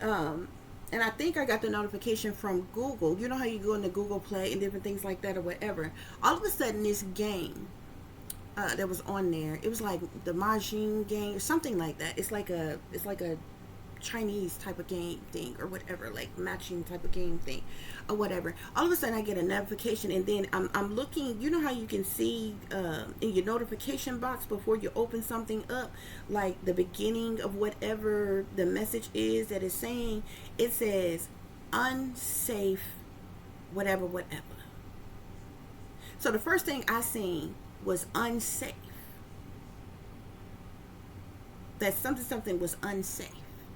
And I think I got the notification from Google. You know how you go into Google Play and different things like that or whatever. All of a sudden, this game that was on there, it was like the Mahjong game or something like that. It's like a Chinese type of game thing or whatever, like matching type of game thing or whatever. All of a sudden I get a notification, and then I'm looking. You know how you can see in your notification box before you open something up, like the beginning of whatever the message is that it's saying, it says unsafe whatever whatever. So the first thing I seen was unsafe. That something was unsafe.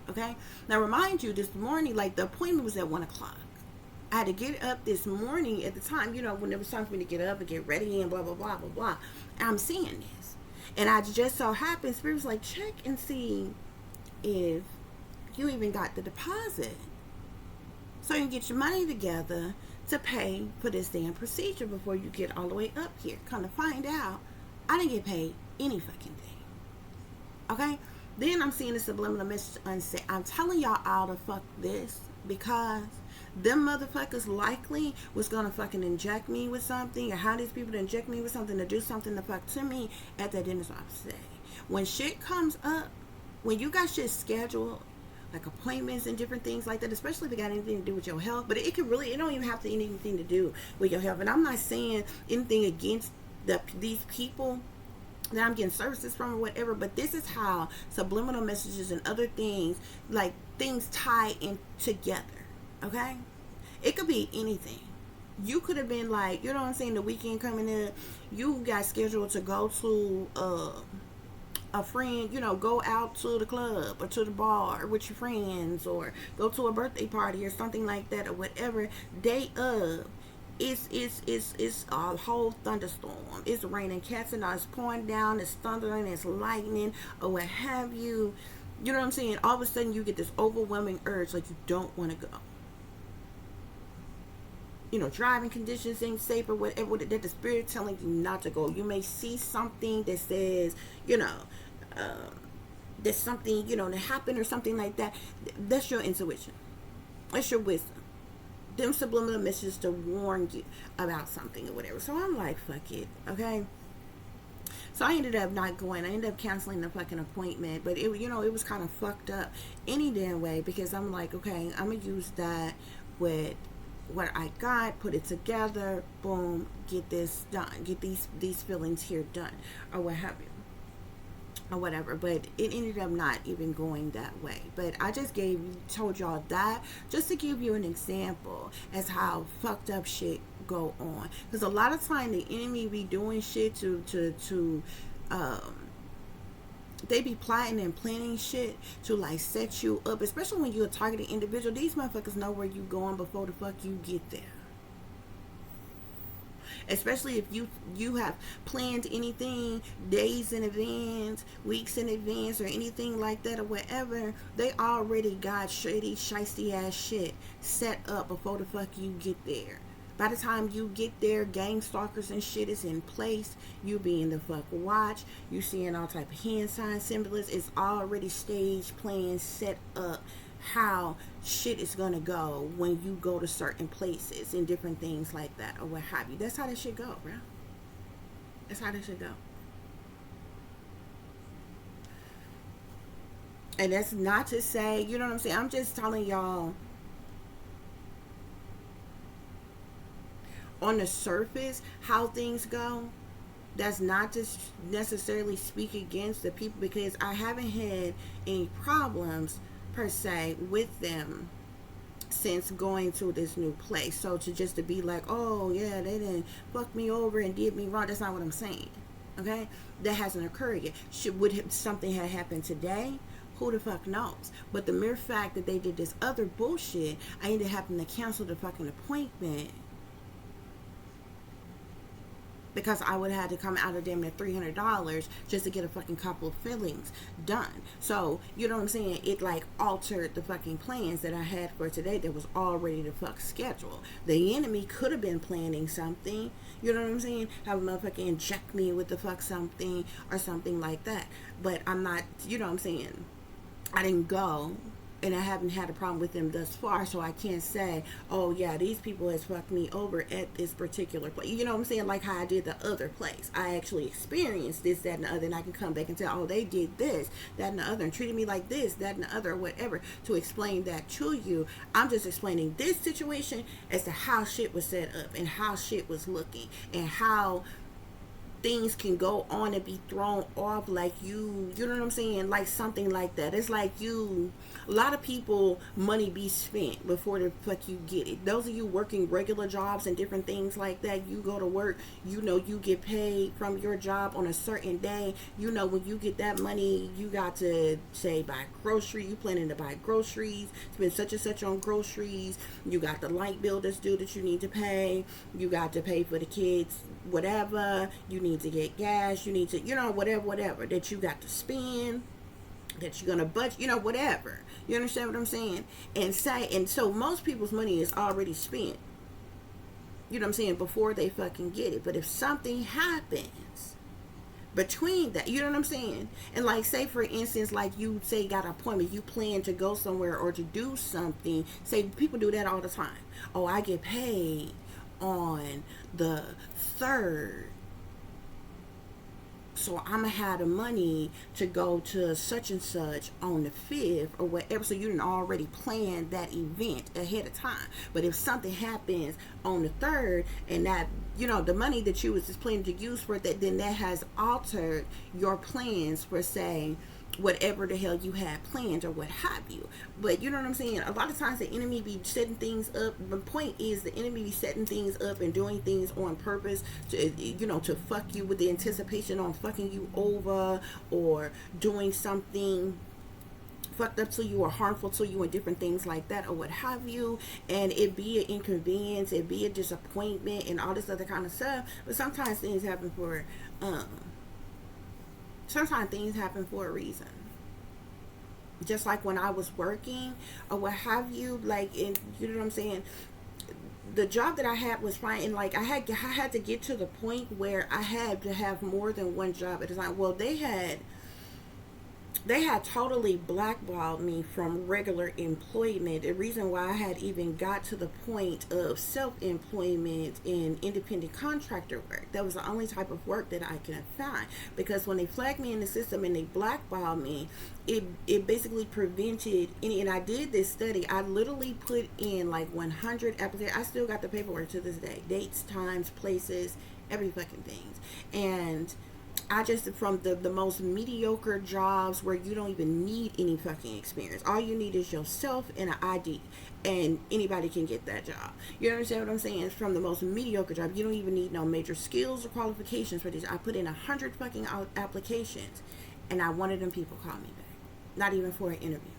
Okay. Now remind you, this morning, like the appointment was at 1 o'clock. I had to get up this morning at the time, you know, when it was time for me to get up and get ready and blah blah blah blah blah. And I'm seeing this, and I just so happened, Spirit was like, check and see if you even got the deposit, so you can get your money together to pay for this damn procedure before you get all the way up here. Come to find out, I didn't get paid any fucking thing. Okay. Then I'm seeing the subliminal message unsafe. I'm telling y'all all to fuck this, because them motherfuckers likely was gonna fucking inject me with something, or how these people to inject me with something to do something to fuck to me at that dinner office today. When shit comes up, when you got shit scheduled, like appointments and different things like that, especially if it got anything to do with your health, but it don't even have to anything to do with your health. And I'm not saying anything against these people that I'm getting services from or whatever, but this is how subliminal messages and other things, like things tie in together. Okay, it could be anything. You could have been like, you know what I'm saying, the weekend coming in, you got scheduled to go to a friend, you know, go out to the club or to the bar with your friends, or go to a birthday party or something like that, or whatever. Day of, it's a whole thunderstorm. It's raining cats and dogs, it's pouring down, it's thundering, it's lightning, or what have you. You know what I'm saying? All of a sudden you get this overwhelming urge, like you don't want to go. You know, driving conditions ain't safe or whatever, that the Spirit telling you not to go. You may see something that says, you know, there's something, you know, that happened or something like that. That's your intuition. That's your wisdom. Them subliminal messages to warn you about something or whatever. So I'm like, fuck it, okay? So I ended up not going. I ended up canceling the fucking appointment. But it, you know, it was kind of fucked up any damn way, because I'm like, okay, I'm gonna use that with what I got, put it together, boom, get this done, get these feelings here done, or what have you, or whatever. But it ended up not even going that way. But I just told y'all that just to give you an example as how fucked up shit go on. Because a lot of time the enemy be doing shit to they be plotting and planning shit to like set you up, especially when you're a targeted individual. These motherfuckers know where you going before the fuck you get there. Especially if you have planned anything days in advance, weeks in advance, or anything like that, or whatever. They already got shady, shiesty ass shit set up before the fuck you get there. By the time you get there, gang stalkers and shit is in place. You being the fuck watch. You seeing all type of hand sign symbols. It's already staged, planned, set up how shit is gonna go when you go to certain places and different things like that, or what have you. That's how that shit go, bro. That's how that shit go. And that's not to say, you know what I'm saying? I'm just telling y'all, on the surface, how things go. That's not to necessarily speak against the people, because I haven't had any problems per se with them since going to this new place. So to be like, oh yeah, they didn't fuck me over and did me wrong, that's not what I'm saying. Okay, that hasn't occurred yet. Would something have happened today? Who the fuck knows? But the mere fact that they did this other bullshit, I ended up having to cancel the fucking appointment, because I would have had to come out of damn near $300 just to get a fucking couple of fillings done. So, you know what I'm saying? It like altered the fucking plans that I had for today that was already the fuck scheduled. The enemy could have been planning something, you know what I'm saying? Have a motherfucker inject me with the fuck something or something like that. But I'm not, you know what I'm saying? I didn't go. and I haven't had a problem with them thus far, so I can't say, oh yeah, these people has fucked me over at this particular place. You know what I'm saying? Like how I did the other place. I actually experienced this, that, and the other, and I can come back and tell, oh, they did this, that, and the other, and treated me like this, that, and the other, whatever, to explain that to you. I'm just explaining this situation as to how shit was set up and how shit was looking and how things can go on and be thrown off, like you know what I'm saying, like something like that. It's like a lot of people, money be spent before the fuck you get it. Those of you working regular jobs and different things like that, you go to work, you know, you get paid from your job on a certain day. You know, when you get that money, you got to say buy grocery, you planning to buy groceries, spend such and such on groceries, you got the light bill that's due that you need to pay, you got to pay for the kids whatever, you need to get gas, you need to, you know, whatever that you got to spend, that you're gonna budget, you know, whatever. You understand what I'm saying? And so most people's money is already spent, you know what I'm saying, before they fucking get it. But if something happens between that, you know what I'm saying, and like say for instance, like you say got an appointment, you plan to go somewhere or to do something, say people do that all the time. Oh, I get paid on the 3rd, so I'm gonna have the money to go to such and such on the 5th or whatever. So you didn't already plan that event ahead of time. But if something happens on the 3rd, and that, you know, the money that you was just planning to use for that, then that has altered your plans for, say, whatever the hell you had planned or what have you. But you know what I'm saying, a lot of times the enemy be setting things up. The point is, the enemy be setting things up and doing things on purpose to, you know, to fuck you, with the anticipation on fucking you over or doing something fucked up to you or harmful to you and different things like that or what have you. And it be an inconvenience, it be a disappointment and all this other kind of stuff. But sometimes things happen for a reason. Just like when I was working or what have you, like, in, you know what I'm saying, the job that I had was fine, and like I had to get to the point where I had to have more than one job at a time. Well, they had totally blackballed me from regular employment. The reason why I had even got to the point of self-employment and independent contractor work, that was the only type of work that I could find. Because when they flagged me in the system and they blackballed me, it basically prevented any, and I did this study, I literally put in like 100 applications. I still got the paperwork to this day, dates, times, places, every fucking thing. And I just, from the most mediocre jobs where you don't even need any fucking experience. All you need is yourself and an ID, and anybody can get that job. You understand what I'm saying? It's from the most mediocre job. You don't even need no major skills or qualifications for this. I put in 100 fucking applications, and not one of them people called me back. Not even for an interview.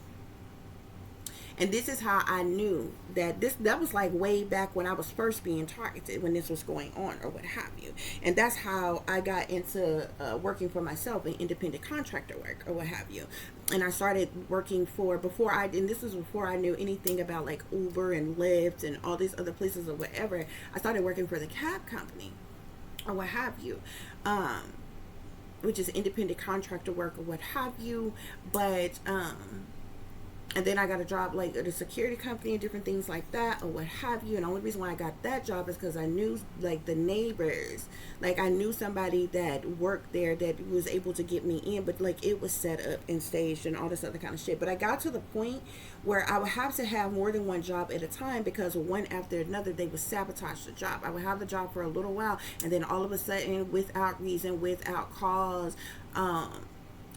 And this is how I knew that that was like way back when I was first being targeted, when this was going on or what have you. And that's how I got into working for myself in independent contractor work or what have you. And I started working and this was before I knew anything about like Uber and Lyft and all these other places or whatever. I started working for the cab company or what have you. Which is independent contractor work or what have you. But and then I got a job like at a security company and different things like that or what have you. And the only reason why I got that job is because I knew like the neighbors. Like I knew somebody that worked there that was able to get me in, but like it was set up and staged and all this other kind of shit. But I got to the point where I would have to have more than one job at a time, because one after another they would sabotage the job. I would have the job for a little while, and then all of a sudden, without reason, without cause,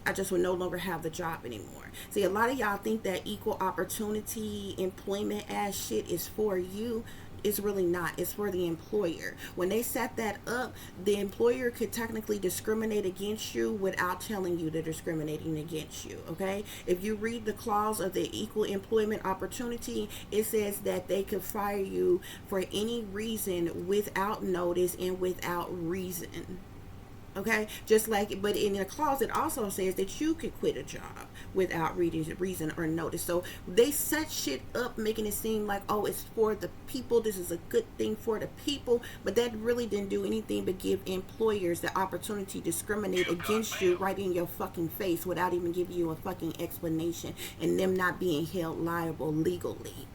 I just would no longer have the job anymore. See, a lot of y'all think that equal opportunity employment ass shit is for you. It's really not. It's for the employer. When they set that up, the employer could technically discriminate against you without telling you they're discriminating against you, okay? If you read the clause of the equal employment opportunity, it says that they could fire you for any reason without notice and without reason. Okay, just like, but in the clause it also says that you could quit a job without reason or notice. So they set shit up making it seem like, oh, it's for the people, this is a good thing for the people, but that really didn't do anything but give employers the opportunity to discriminate against you right in your fucking face without even giving you a fucking explanation, and them not being held liable legally.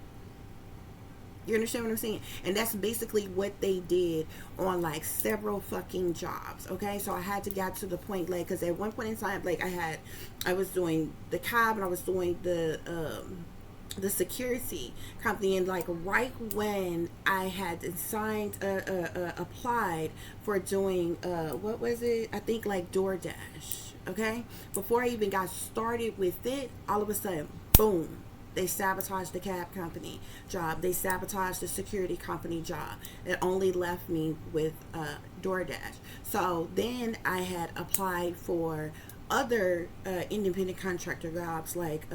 You understand what I'm saying? And that's basically what they did on like several fucking jobs. Okay, so I had to get to the point, like, because at one point in time, like, I was doing the cab and I was doing the security company, and like right when I had signed applied for doing what was it, I think like DoorDash. Okay, before I even got started with it, all of a sudden, boom, they sabotaged the cab company job. They sabotaged the security company job. It only left me with DoorDash. So then I had applied for other independent contractor jobs, like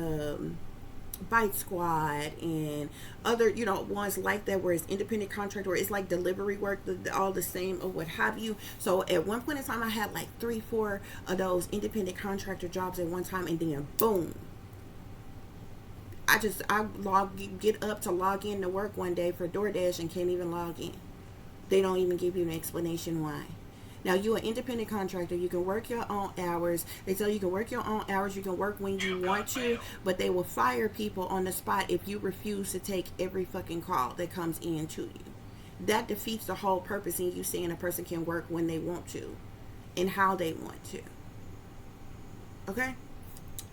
Bite Squad and other, ones like that, where it's independent contractor, it's like delivery work, all the same or what have you. So at one point in time, I had like 3-4 of those independent contractor jobs at one time, and then boom, I get up to log in to work one day for DoorDash and can't even log in. They don't even give you an explanation why. Now, you're an independent contractor. You can work your own hours. They tell you can work your own hours. You can work when you want to, but they will fire people on the spot if you refuse to take every fucking call that comes in to you. That defeats the whole purpose in you saying a person can work when they want to and how they want to. Okay?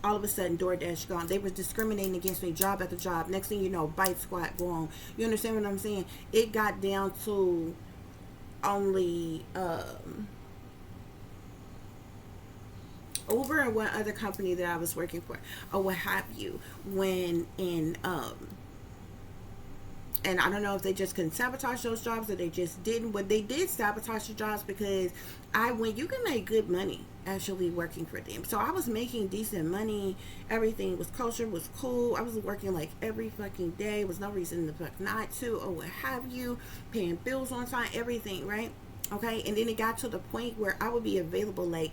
All of a sudden, DoorDash gone. They was discriminating against me job after job. Next thing you know, Bite Squad go on. You understand what I'm saying? It got down to only Uber and one other company that I was working for, or what have you, when in and I don't know if they just couldn't sabotage those jobs or they just didn't, but they did sabotage the jobs, because you can make good money actually working for them. So I was making decent money. Everything was kosher, was cool. I was working like every fucking day. Was no reason to fuck not to, or what have you, paying bills on time, everything, right? Okay, and then it got to the point where I would be available like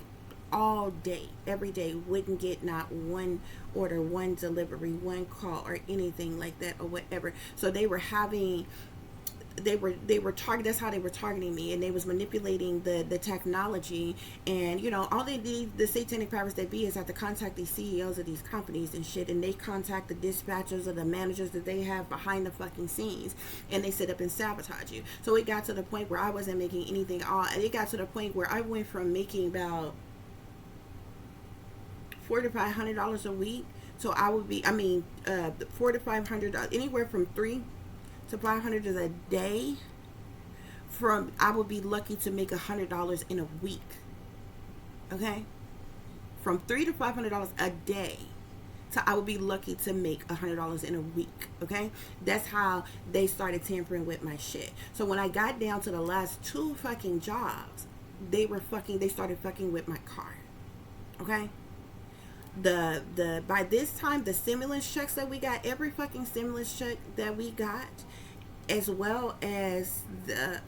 all day, every day, wouldn't get not one order, one delivery, one call, or anything like that, or whatever. So they were targeting, that's how they were targeting me, and they was manipulating the technology. And all they did, the satanic powers that be, is have to contact these CEOs of these companies and shit, and they contact the dispatchers or the managers that they have behind the fucking scenes, and they sit up and sabotage you. So it got to the point where I wasn't making anything. It got to the point where I went from making about $400 to $500 a week. So I would be, $400 to $500, anywhere from $300 to $500 a day. I would be lucky to make $100 in a week. Okay, from $300 to $500 a day. So I would be lucky to make $100 in a week. Okay, that's how they started tampering with my shit. So when I got down to the last 2 fucking jobs, they started fucking with my car. Okay. By this time, the stimulus checks that we got, every fucking stimulus check that we got, as well as the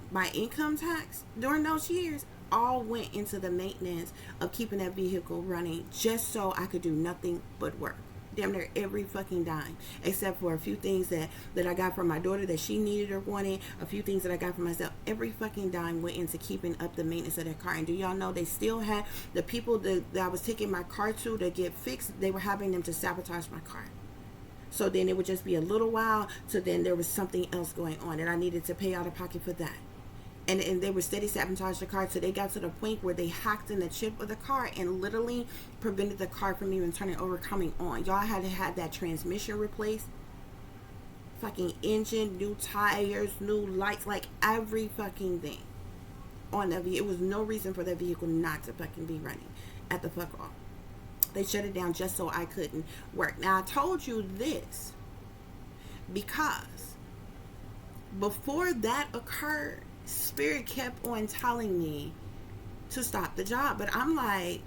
my income tax during those years, all went into the maintenance of keeping that vehicle running, just so I could do nothing but work. Damn near every fucking dime, except for a few things that I got from my daughter that she needed or wanted, a few things that I got for myself. Every fucking dime went into keeping up the maintenance of that car. And do y'all know they still had the people that I was taking my car to get fixed, they were having them to sabotage my car. So then it would just be a little while, so then there was something else going on and I needed to pay out of pocket for that. And they were steady sabotaging the car, so they got to the point where they hacked in the chip of the car and literally prevented the car from even turning over, coming on. Y'all had to have that transmission replaced, fucking engine, new tires, new lights, like every fucking thing on that vehicle. It was no reason for that vehicle not to fucking be running at the fuck off. They shut it down just so I couldn't work. Now I told you this because before that occurred, Spirit kept on telling me to stop the job. But I'm like,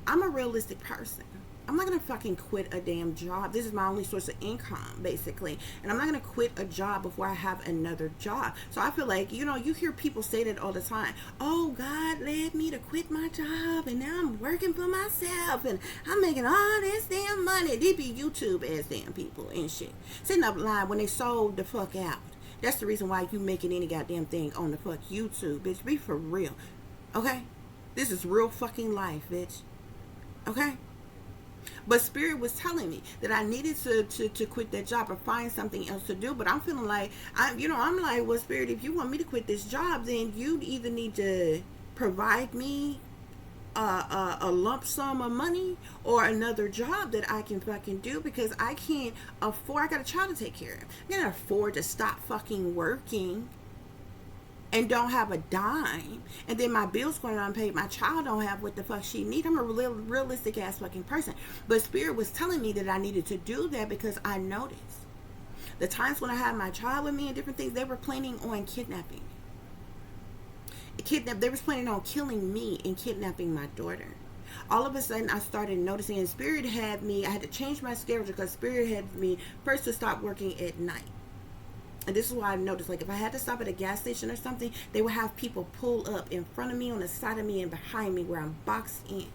I'm a realistic person. I'm not gonna fucking quit a damn job. This is my only source of income, basically. And I'm not gonna quit a job before I have another job. So I feel like, you hear people say that all the time. Oh, God led me to quit my job, and now I'm working for myself, and I'm making all this damn money. They be YouTube ass damn people and shit. Sitting up lying when they sold the fuck out. That's the reason why you making any goddamn thing on the fuck YouTube, bitch. Be for real. Okay? This is real fucking life, bitch. Okay? But Spirit was telling me that I needed to quit that job or find something else to do. But I'm feeling like, I'm like, well, Spirit, if you want me to quit this job, then you either need to provide me a lump sum of money or another job that I can fucking do, because I can't afford, I got a child to take care of. I can't afford to stop fucking working and don't have a dime, and then my bills going unpaid, my child don't have what the fuck she need. I'm a realistic ass fucking person. But Spirit was telling me that I needed to do that because I noticed the times when I had my child with me and different things, they were planning on kidnapping. They was planning on killing me and kidnapping my daughter. All of a sudden, I started noticing, and Spirit had me, I had to change my schedule because Spirit had me first to stop working at night. And this is why I noticed, like, if I had to stop at a gas station or something, they would have people pull up in front of me, on the side of me, and behind me where I'm boxed in.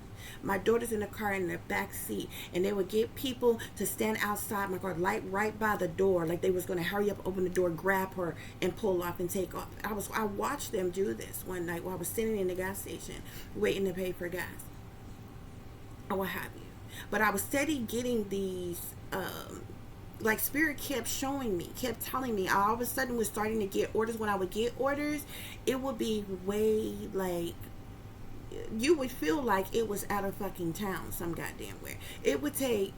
My daughter's in the car in the back seat, and they would get people to stand outside my car, like right by the door, like they was going to hurry up, open the door, grab her, and pull off and take off. I watched them do this one night while I was sitting in the gas station waiting to pay for gas or what have you. But I was steady getting these like Spirit kept showing me, kept telling me. I all of a sudden was starting to get orders. When I would get orders, it would be way, like, you would feel like it was out of fucking town some goddamn where. It would take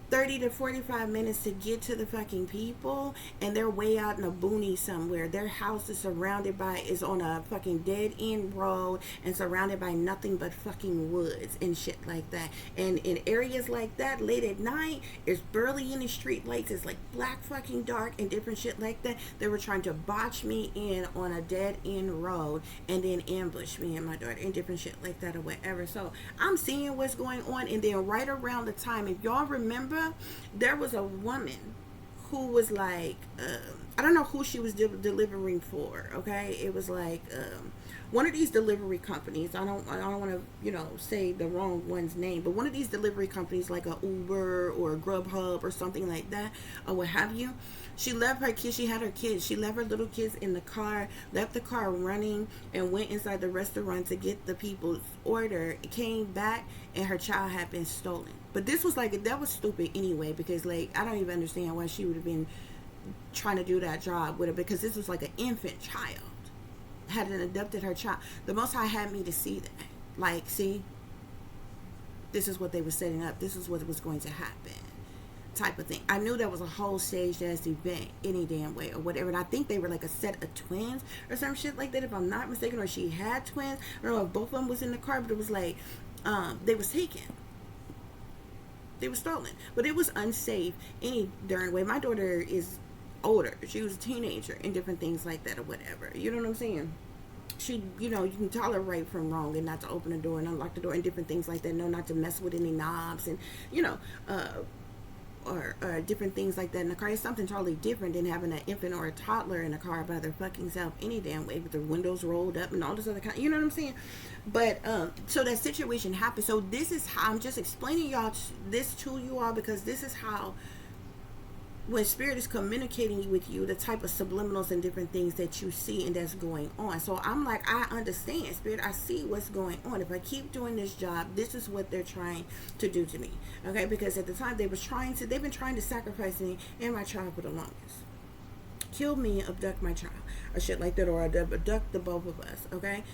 30 to 45 minutes to get to the fucking people, and they're way out in a boonies somewhere. Their house is is on a fucking dead end road and surrounded by nothing but fucking woods and shit like that. And in areas like that, late at night, it's barely any street lights. It's like black fucking dark and different shit like that. They were trying to botch me in on a dead end road and then ambush me and my daughter and different shit like that or whatever. So I'm seeing what's going on, and then right around the time, if y'all remember, there was a woman who was like, I don't know who she was delivering for. Okay, it was like one of these delivery companies. I don't want to say the wrong one's name, but one of these delivery companies, like a Uber or a Grubhub or something like that, or what have you. She left her kids. She had her kids. She left her little kids in the car, left the car running, and went inside the restaurant to get the people's order. Came back, and her child had been stolen. But this was like, that was stupid anyway, because, like, I don't even understand why she would have been trying to do that job with her, because this was like an infant child. Had adopted her child. The Most High had me to see that. Like, see, this is what they were setting up. This is what was going to happen. Type of thing. I knew that was a whole staged ass event any damn way or whatever, and I think they were like a set of twins or some shit like that, if I'm not mistaken, or she had twins. I don't know if both of them was in the car, but it was like they was taken, they were stolen, but it was unsafe any darn way. My daughter is older, she was a teenager and different things like that or whatever, you know what I'm saying. She, you can tell her right from wrong, and not to open the door and unlock the door and different things like that. No, not to mess with any knobs and or different things like that in the car. It's something totally different than having an infant or a toddler in a car by their fucking self any damn way, with their windows rolled up and all this other kind, you know what I'm saying. But so that situation happened. So this is how I'm just explaining this to you all, because this is how, when Spirit is communicating with you, the type of subliminals and different things that you see and that's going on. So I'm like, I understand, Spirit. I see what's going on. If I keep doing this job, this is what they're trying to do to me. Okay, because at the time they've been trying to sacrifice me and my child for the longest. Kill me, abduct my child, or shit like that, or abduct the both of us. Okay,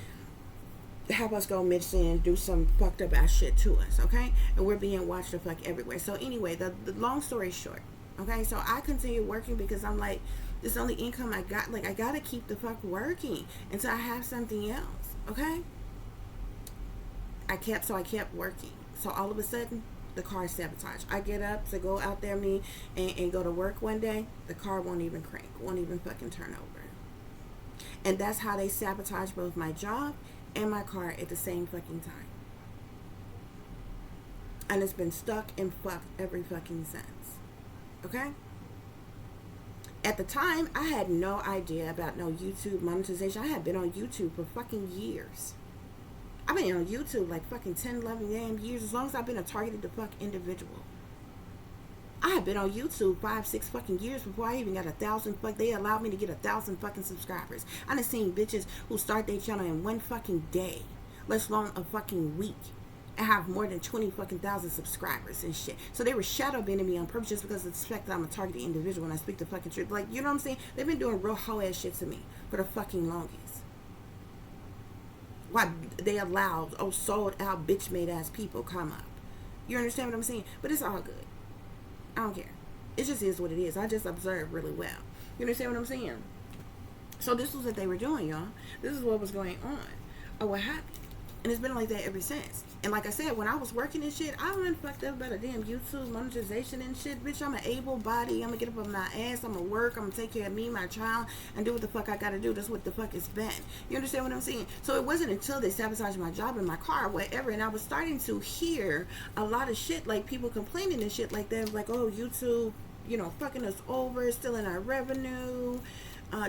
have us go missing and do some fucked up ass shit to us. Okay, and we're being watched the fuck everywhere. So anyway, the long story short. Okay, so I continue working because I'm like, this is the only income I got. Like, I gotta keep the fuck working until I have something else. Okay, I kept working. So all of a sudden, the car sabotaged. I get up to go out there and go to work one day. The car won't even crank, won't even fucking turn over. And that's how they sabotage both my job and my car at the same fucking time. And it's been stuck and fucked every fucking since. Okay? At the time, I had no idea about no YouTube monetization. I had been on YouTube for fucking years. I've been on YouTube like fucking 10, 11 damn years, as long as I've been a targeted to fuck individual. I have been on YouTube 5, 6 fucking years before I even got 1,000 fuck. They allowed me to get 1,000 fucking subscribers. I done seen bitches who start their channel in one fucking day, let alone a fucking week, and have more than 20 fucking thousand subscribers and shit. So they were shadow banning me on purpose just because of the fact that I'm a targeted individual and I speak the fucking truth. Like, you know what I'm saying? They've been doing real hoe ass shit to me for the fucking longest. Why they allowed sold out bitch made ass people come up. You understand what I'm saying? But it's all good. I don't care. It just is what it is. I just observe really well. You understand what I'm saying? So this was what they were doing, y'all. This is what was going on. Or what happened. And it's been like that ever since. And like I said, when I was working and shit, I wasn't fucked up about a damn YouTube monetization and shit. Bitch, I'm an able body. I'm gonna get up on my ass. I'm gonna work. I'm gonna take care of me, my child, and do what the fuck I gotta do. That's what the fuck it's been. You understand what I'm saying? So it wasn't until they sabotaged my job and my car or whatever, and I was starting to hear a lot of shit, like people complaining and shit like that. Like, oh, YouTube, you know, fucking us over, stealing our revenue,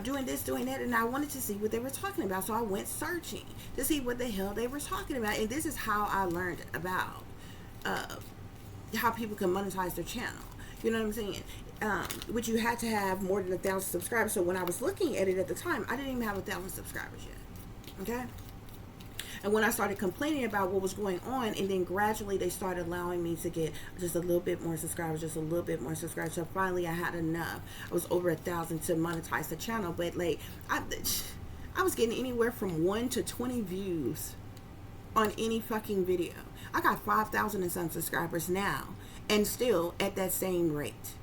doing this, doing that, and I wanted to see what they were talking about, so I went searching to see what the hell they were talking about, and this is how I learned about how people can monetize their channel. You know what I'm saying? Which you had to have more than 1,000 subscribers. So when I was looking at it at the time, I didn't even have 1,000 subscribers yet. Okay? And when I started complaining about what was going on, and then gradually they started allowing me to get just a little bit more subscribers, just a little bit more subscribers. So finally I had enough. I was over 1,000 to monetize the channel. But like, I was getting anywhere from 1 to 20 views on any fucking video. I got 5,000 and some subscribers now, and still at that same rate.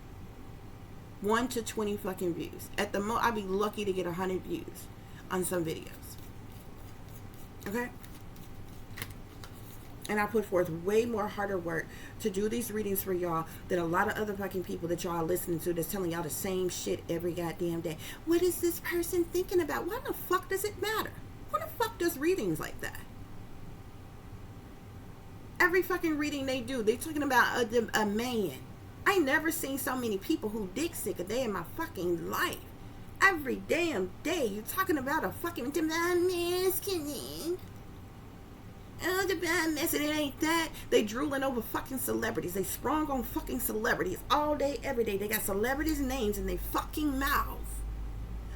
1 to 20 fucking views. At the most, I'd be lucky to get 100 views on some videos. Okay? And I put forth way more harder work to do these readings for y'all than a lot of other fucking people that y'all are listening to that's telling y'all the same shit every goddamn day. What is this person thinking about? Why the fuck does it matter? Who the fuck does readings like that? Every fucking reading they do, they talking about a man. I ain't never seen so many people who dick sick a day in my fucking life. Every damn day you're talking about a fucking masculine. Oh, the bad mess, and it ain't that. They drooling over fucking celebrities. They sprung on fucking celebrities all day, every day. They got celebrities' names in their fucking mouths.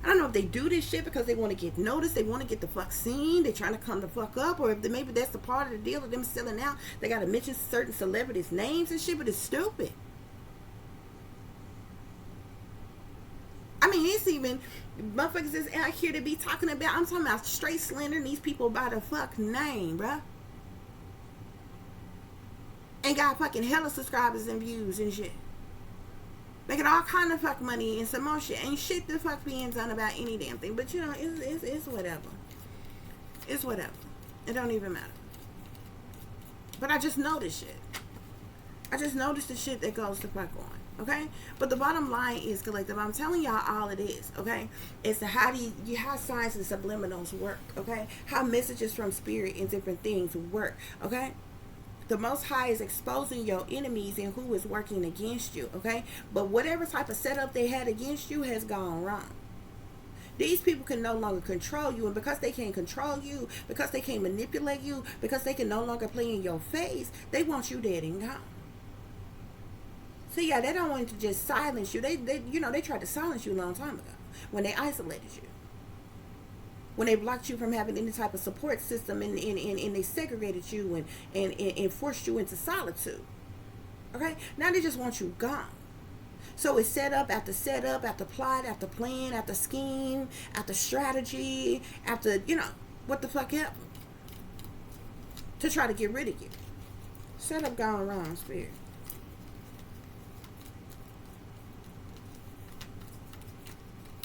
I don't know if they do this shit because they want to get noticed. They want to get the fuck seen. They're trying to come the fuck up. Or if maybe that's the part of the deal of them selling out. They got to mention certain celebrities' names and shit, but it's stupid. I mean, it's even motherfuckers is out here to be talking about. I'm talking about straight slandering these people by the fuck name, bruh. And got fucking hella subscribers and views and shit. Making all kind of fuck money and some more shit. Ain't shit the fuck being done about any damn thing. But you know, it's whatever. It's whatever. It don't even matter. But I just know this shit. I just noticed the shit that goes the fuck on. Okay? But the bottom line is, collective, I'm telling y'all all it is, okay? It's how signs and subliminals work, okay? How messages from spirit and different things work, okay? The Most High is exposing your enemies and who is working against you, okay? But whatever type of setup they had against you has gone wrong. These people can no longer control you, and because they can't control you, because they can't manipulate you, because they can no longer play in your face, they want you dead and gone. So yeah, they don't want to just silence you. They tried to silence you a long time ago when they isolated you. When they blocked you from having any type of support system, and they segregated you and forced you into solitude. Okay? Now they just want you gone. So it's setup after plot, after plan, after scheme, after strategy, after, what the fuck ever. To try to get rid of you. Setup gone wrong, spirit.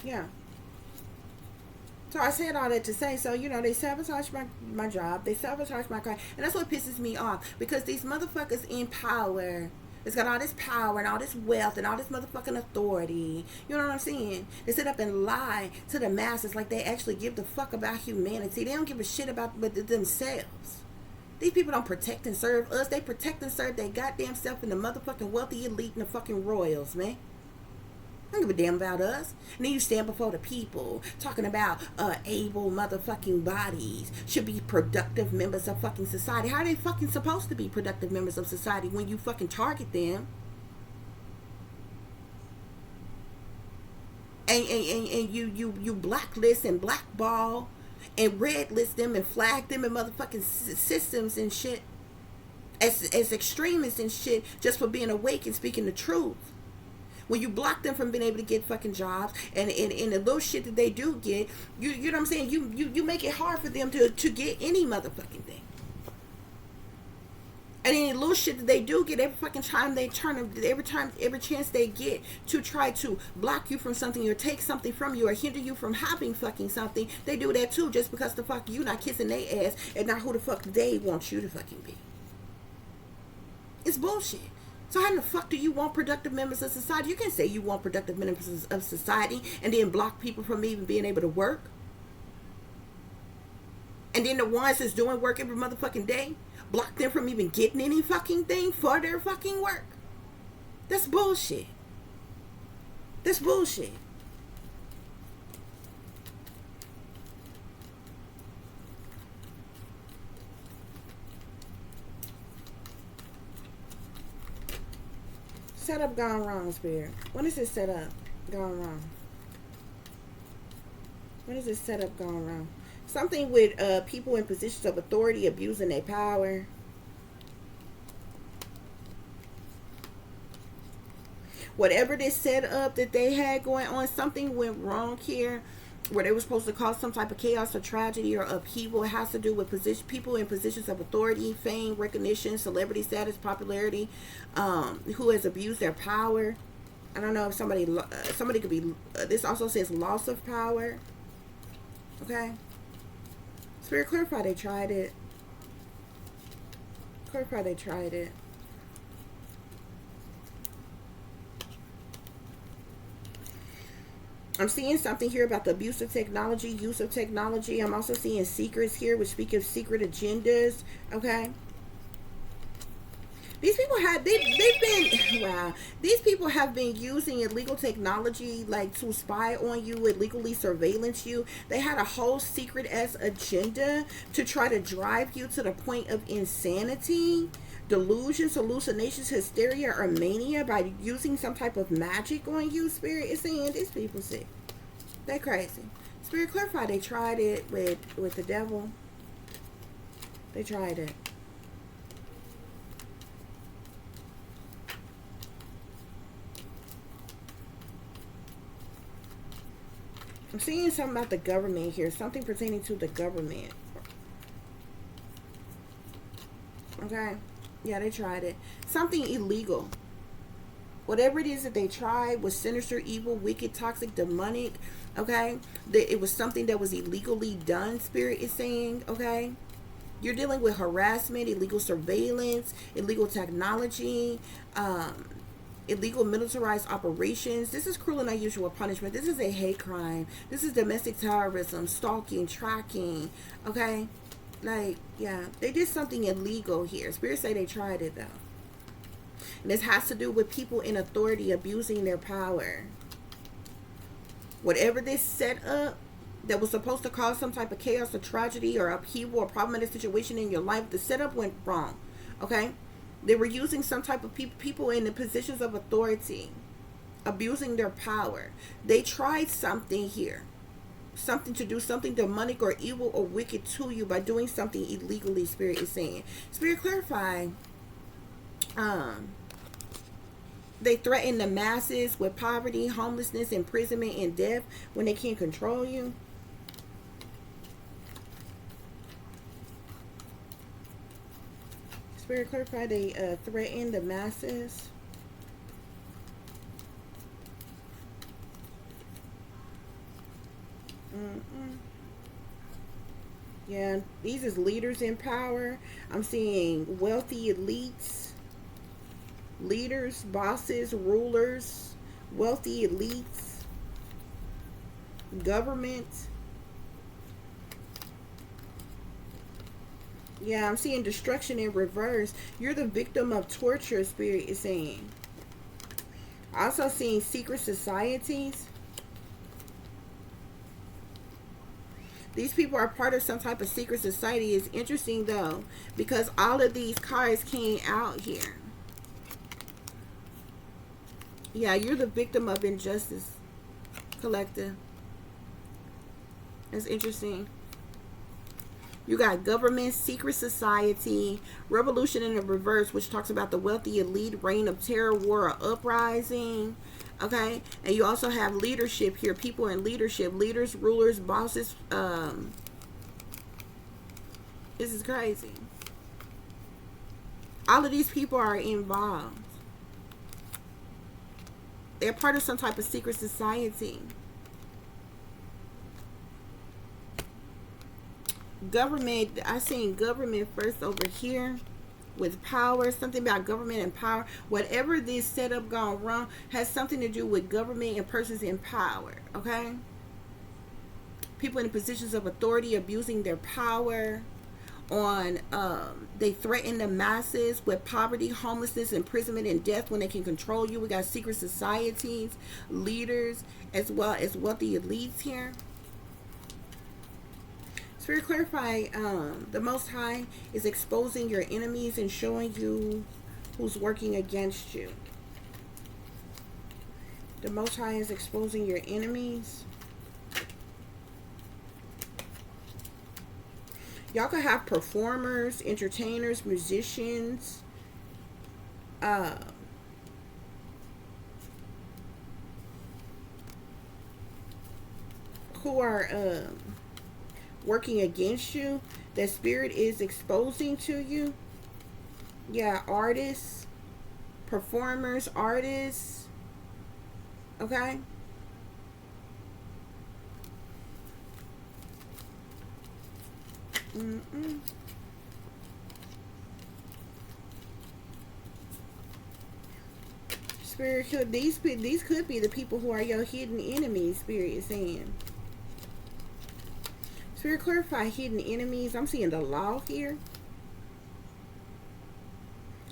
Yeah. So I said all that to say, so, they sabotaged my job. They sabotaged my car. And that's what pisses me off. Because these motherfuckers in power, it's got all this power and all this wealth and all this motherfucking authority. You know what I'm saying? They sit up and lie to the masses like they actually give the fuck about humanity. They don't give a shit about themselves. These people don't protect and serve us. They protect and serve their goddamn self and the motherfucking wealthy elite and the fucking royals, man. I don't give a damn about us. And then you stand before the people talking about able motherfucking bodies should be productive members of fucking society. How are they fucking supposed to be productive members of society when you fucking target them? And you blacklist and blackball and red list them and flag them in motherfucking systems and shit as extremists and shit just for being awake and speaking the truth. When you block them from being able to get fucking jobs and the little shit that they do get, you know what I'm saying? You make it hard for them to get any motherfucking thing. And any little shit that they do get, every fucking time they turn, every chance they get to try to block you from something or take something from you or hinder you from having fucking something, they do that too, just because the fuck you not kissing their ass and not who the fuck they want you to fucking be. It's bullshit. So how in the fuck do you want productive members of society? You can't say you want productive members of society and then block people from even being able to work. And then the ones that's doing work every motherfucking day, block them from even getting any fucking thing for their fucking work. That's bullshit. That's bullshit. Setup gone wrong, Spirit. When is this setup gone wrong? When is this setup gone wrong? Something with people in positions of authority abusing their power. Whatever this setup that they had going on, something went wrong here where they were supposed to cause some type of chaos or tragedy or upheaval. It has to do with people in positions of authority, fame, recognition, celebrity status, popularity, who has abused their power. I don't know if somebody could be, this also says loss of power. Okay. Spirit, clarify they tried it. Clarify they tried it. I'm seeing something here about the abuse of technology, use of technology. I'm also seeing secrets here, which speak of secret agendas. Okay. These people have, they've been, wow. These people have been using illegal technology, like, to spy on you, illegally surveillance you. They had a whole secret ass agenda to try to drive you to the point of insanity, delusions, hallucinations, hysteria, or mania by using some type of magic on you. Spirit is saying these people sick. They crazy. Spirit, clarify they tried it with the devil. They tried it. I'm seeing something about the government here. Something pertaining to the government. Okay. Yeah, they tried it. Something illegal. Whatever it is that they tried was sinister, evil, wicked, toxic, demonic. Okay. It was something that was illegally done, Spirit is saying. Okay. You're dealing with harassment, illegal surveillance, illegal technology, illegal militarized operations. This is cruel and unusual punishment. This is a hate crime. This is domestic terrorism, stalking, tracking. Okay. Like, yeah, they did something illegal here. Spirits say they tried it, though. And this has to do with people in authority abusing their power. Whatever this set up that was supposed to cause some type of chaos or tragedy or upheaval or problematic situation in your life, the setup went wrong. Okay? They were using some type of people in the positions of authority, abusing their power. They tried something here. Something to do something demonic or evil or wicked to you by doing something illegally, Spirit is saying. Spirit, clarify. They threaten the masses with poverty, homelessness, imprisonment, and death when they can't control you. Spirit, clarify they threaten the masses. Yeah, these is leaders in power. I'm seeing wealthy elites, leaders, bosses, rulers, wealthy elites, government. Yeah, I'm seeing destruction in reverse. You're the victim of torture, Spirit is saying. Also seeing secret societies. These people are part of some type of secret society. It's interesting though, because all of these cards came out here. Yeah, you're the victim of injustice, collective. That's interesting. You got government, secret society, revolution in the reverse, which talks about the wealthy elite, reign of terror, war, or uprising. Okay, and you also have leadership here, people in leadership, leaders, rulers, bosses. This is crazy. All of these people are involved. They're part of some type of secret society. Government, I seen government first over here with power, something about government and power. Whatever this setup gone wrong has something to do with government and persons in power. Okay, people in positions of authority abusing their power on they threaten the masses with poverty, homelessness, imprisonment, and death when they can control you. We got secret societies, leaders, as well as wealthy elites here. Spirit clarify, the Most High is exposing your enemies and showing you who's working against you. The Most High is exposing your enemies. Y'all could have performers, entertainers, musicians, who are working against you, that Spirit is exposing to you. Yeah, artists, performers, artists. Okay. Spirit could, these could be the people who are your hidden enemies. Spirit is saying. Spirit clarify hidden enemies. I'm seeing the law here.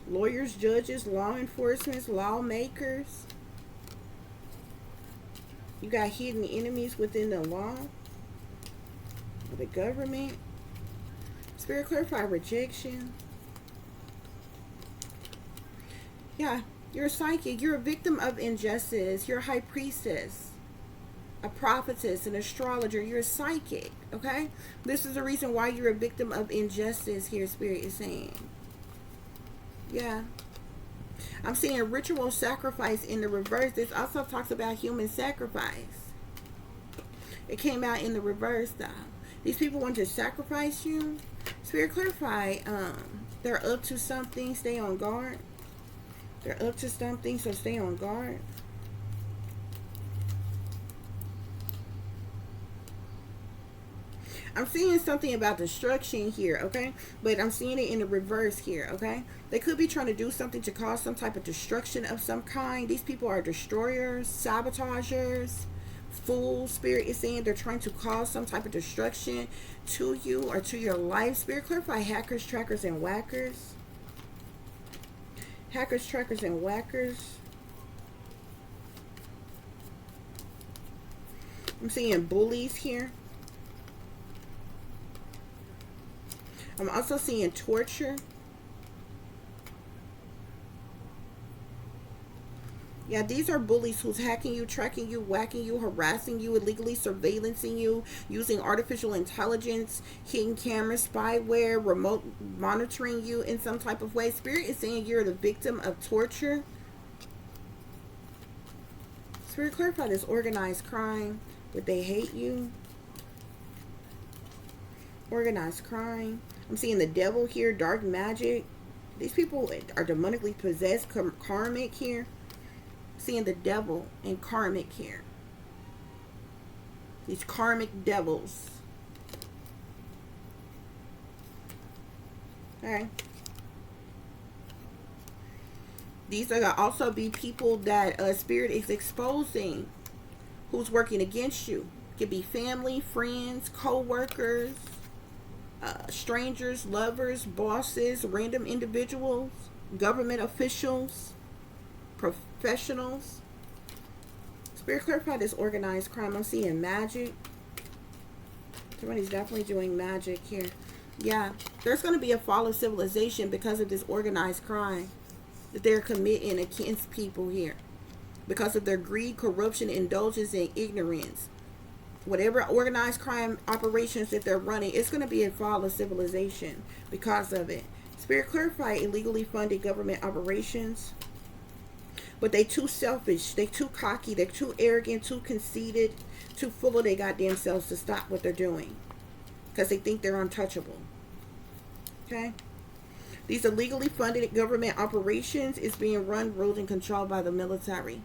Lawyers, judges, law enforcement, lawmakers. You got hidden enemies within the law, the government. Spirit clarify rejection. Yeah, you're a psychic. You're a victim of injustice. You're a high priestess, a prophetess, an astrologer. You're a psychic. Okay, this is the reason why you're a victim of injustice here. Spirit is saying. Yeah, I'm seeing ritual sacrifice in the reverse. This also talks about human sacrifice. It came out in the reverse though. These people want to sacrifice you. Spirit clarify, they're up to something. Stay on guard. They're up to something, so stay on guard. I'm seeing something about destruction here, okay? But I'm seeing it in the reverse here, okay? They could be trying to do something to cause some type of destruction of some kind. These people are destroyers, sabotagers, fools. Spirit is saying they're trying to cause some type of destruction to you or to your life. Spirit clarify hackers, trackers, and whackers. Hackers, trackers, and whackers. I'm seeing bullies here. I'm also seeing torture. Yeah, these are bullies who's hacking you, tracking you, whacking you, harassing you, illegally surveillancing you, using artificial intelligence, hidden cameras, spyware, remote monitoring you in some type of way. Spirit is saying you're the victim of torture. Spirit clarify this organized crime, that they hate you. Organized crime. I'm seeing the devil here, dark magic. These people are demonically possessed, karmic here. Seeing the devil and karmic here. These karmic devils. Okay. These are gonna also be people that Spirit is exposing, who's working against you. Could be family, friends, co-workers. strangers, lovers, bosses, random individuals, government officials, professionals. Spirit clarified this organized crime. I'm seeing magic. Somebody's definitely doing magic here. Yeah, there's going to be a fall of civilization because of this organized crime that they're committing against people here. Because of their greed, corruption, indulgence, and ignorance. Whatever organized crime operations that they're running, it's going to be a fall of civilization because of it. Spirit clarify illegally funded government operations. But they too selfish, they too cocky, they're too arrogant, too conceited, too full of their goddamn selves to stop what they're doing. Because they think they're untouchable. Okay? These illegally funded government operations is being run, ruled, and controlled by the military.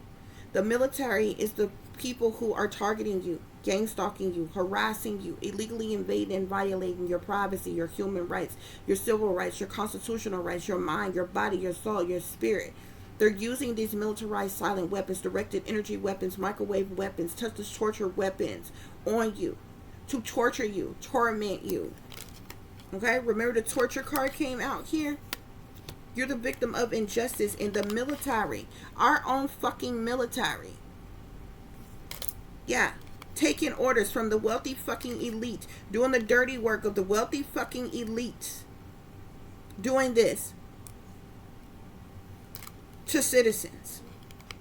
The military is the people who are targeting you, gang stalking you, harassing you, illegally invading and violating your privacy, your human rights, your civil rights, your constitutional rights, your mind, your body, your soul, your spirit. They're using these militarized silent weapons, directed energy weapons, microwave weapons, touchless torture weapons on you to torture you, torment you. Okay, remember the torture card came out here? You're the victim of injustice in the military. Our own fucking military. Yeah. Taking orders from the wealthy fucking elite. Doing the dirty work of the wealthy fucking elite. Doing this to citizens.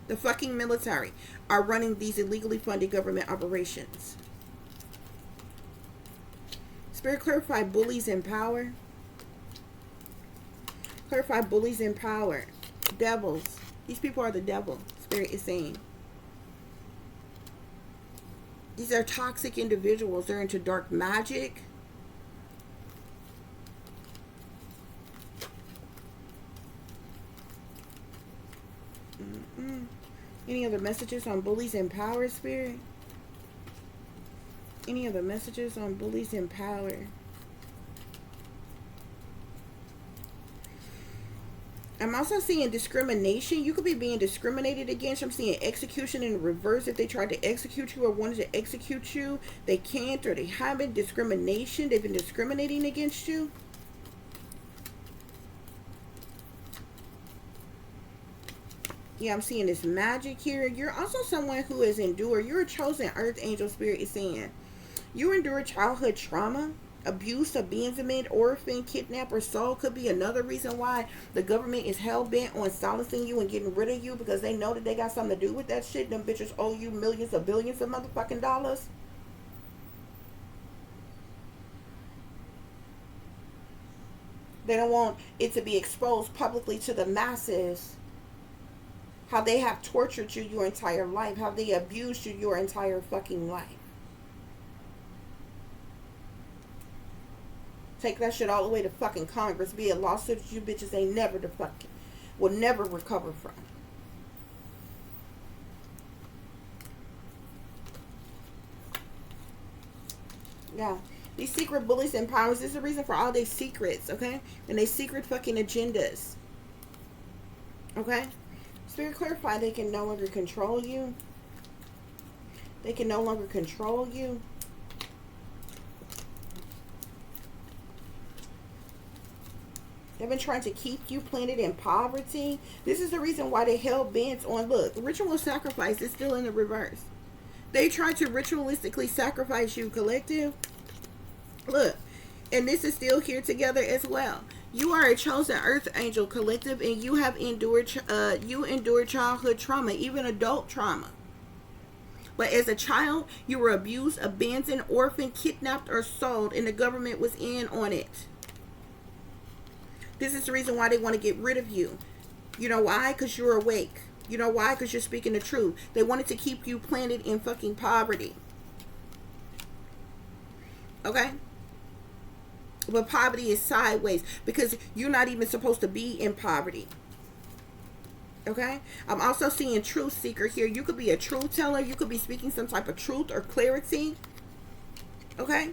The fucking military are running these illegally funded government operations. Spirit clarify bullies in power. Clarify bullies in power. Devils. These people are the devil. Spirit is saying. These are toxic individuals. They're into dark magic. Any other messages on bullies in power, Spirit? Any other messages on bullies in power? I'm also seeing discrimination. You could be being discriminated against. I'm seeing execution in reverse. If they tried to execute you or wanted to execute you, they can't or they haven't. Discrimination. They've been discriminating against you. Yeah, I'm seeing this magic here. You're also someone who has endured. You're a chosen earth angel, Spirit is saying. You endured childhood trauma. Abuse, abandonment, orphan, kidnap, or soul could be another reason why the government is hell-bent on silencing you and getting rid of you, because they know that they got something to do with that shit. Them bitches owe you millions or billions of motherfucking dollars. They don't want it to be exposed publicly to the masses how they have tortured you your entire life, how they abused you your entire fucking life. Take that shit all the way to fucking Congress. Be a lawsuit that you bitches ain't never to fucking will never recover from. Yeah. These secret bullies and powers, this is the reason for all their secrets, okay? And they secret fucking agendas. Okay? Spirit clarify they can no longer control you. They can no longer control you. They've been trying to keep you planted in poverty. This is the reason why they hell bent on, look, ritual sacrifice is still in the reverse. They try to ritualistically sacrifice you, collective. Look, and this is still here together as well. You are a chosen earth angel, collective, and you have endured childhood trauma, even adult trauma. But as a child, you were abused, abandoned, orphaned, kidnapped, or sold, and the government was in on it. This is the reason why they want to get rid of you. You know why? Because you're awake. You know why? Because you're speaking the truth. They wanted to keep you planted in fucking poverty. Okay? But poverty is sideways because you're not even supposed to be in poverty. Okay? I'm also seeing truth seeker here. You could be a truth teller. You could be speaking some type of truth or clarity. Okay?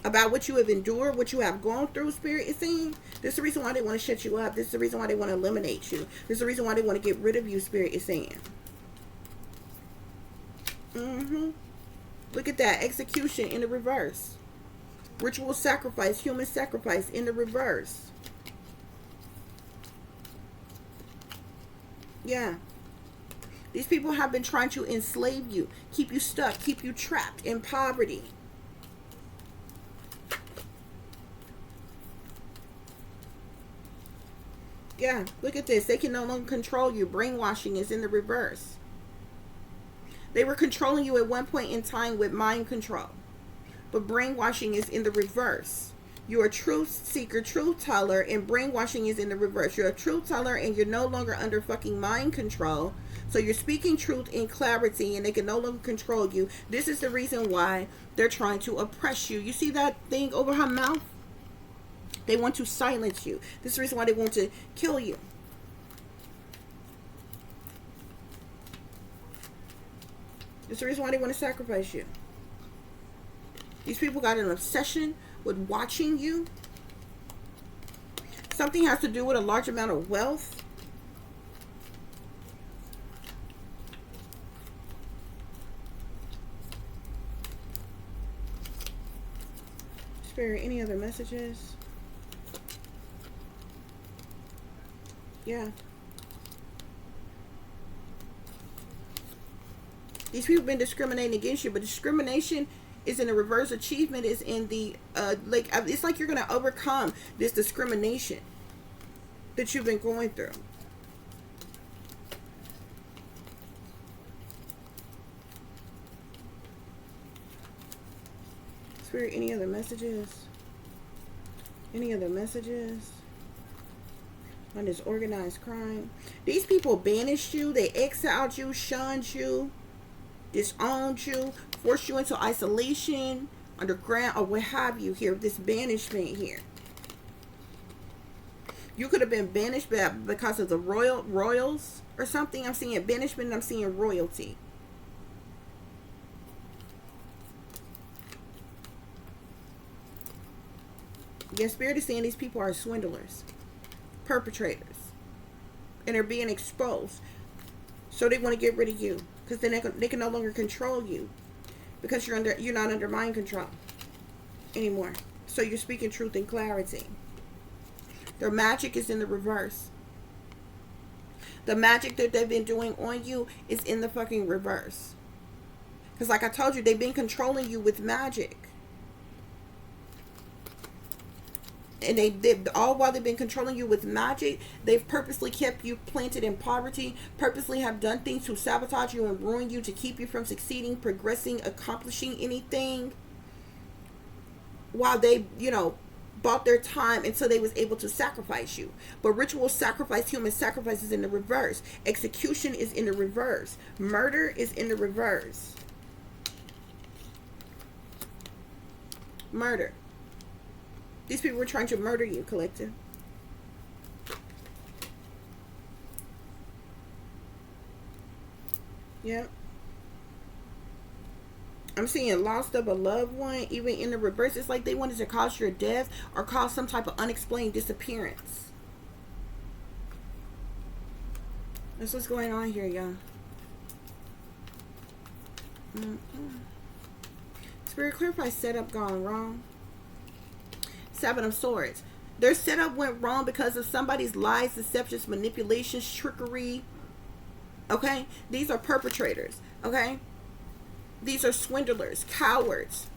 About what you have endured, what you have gone through, Spirit is saying. This is the reason why they want to shut you up. This is the reason why they want to eliminate you. This is the reason why they want to get rid of you, Spirit is saying. Look at that. Execution in the reverse. Ritual sacrifice, human sacrifice in the reverse. Yeah. These people have been trying to enslave you, keep you stuck, keep you trapped in poverty. Yeah, look at this. They can no longer control you. Brainwashing is in the reverse. They were controlling you at one point in time with mind control. But brainwashing is in the reverse. You're a truth seeker, truth teller, and brainwashing is in the reverse. You're a truth teller and you're no longer under fucking mind control. So you're speaking truth in clarity and they can no longer control you. This is the reason why they're trying to oppress you. You see that thing over her mouth? They want to silence you. This is the reason why they want to kill you. This is the reason why they want to sacrifice you. These people got an obsession with watching you. Something has to do with a large amount of wealth. Spirit, any other messages? Yeah. These people have been discriminating against you, but discrimination is in the reverse. Achievement is in the it's like you're going to overcome this discrimination that you've been going through. Spirit, any other messages? Any other messages on this organized crime? These people banished you. They exiled you, shunned you, disowned you, forced you into isolation, underground, or what have you here. This banishment here. You could have been banished because of the royals or something. I'm seeing banishment and I'm seeing royalty. Yes, Spirit is saying these people are swindlers, perpetrators, and they're being exposed. So they want to get rid of you because then they can no longer control you because you're not under mind control anymore. So you're speaking truth and clarity. Their magic is in the reverse. The magic that they've been doing on you is in the fucking reverse. Because like I told you, they've been controlling you with magic. And they've all while they've been controlling you with magic, they've purposely kept you planted in poverty, purposely have done things to sabotage you and ruin you to keep you from succeeding, progressing, accomplishing anything. While they, bought their time until they was able to sacrifice you. But ritual sacrifice, human sacrifice is in the reverse. Execution is in the reverse. Murder is in the reverse. Murder. These people were trying to murder you, collective. Yep. I'm seeing lost of a loved one, even in the reverse. It's like they wanted to cause your death or cause some type of unexplained disappearance. That's what's going on here, y'all. Spirit, clarify setup gone wrong. Seven of Swords. Their setup went wrong because of somebody's lies, deceptions, manipulations, trickery. Okay? These are perpetrators. Okay? These are swindlers, cowards,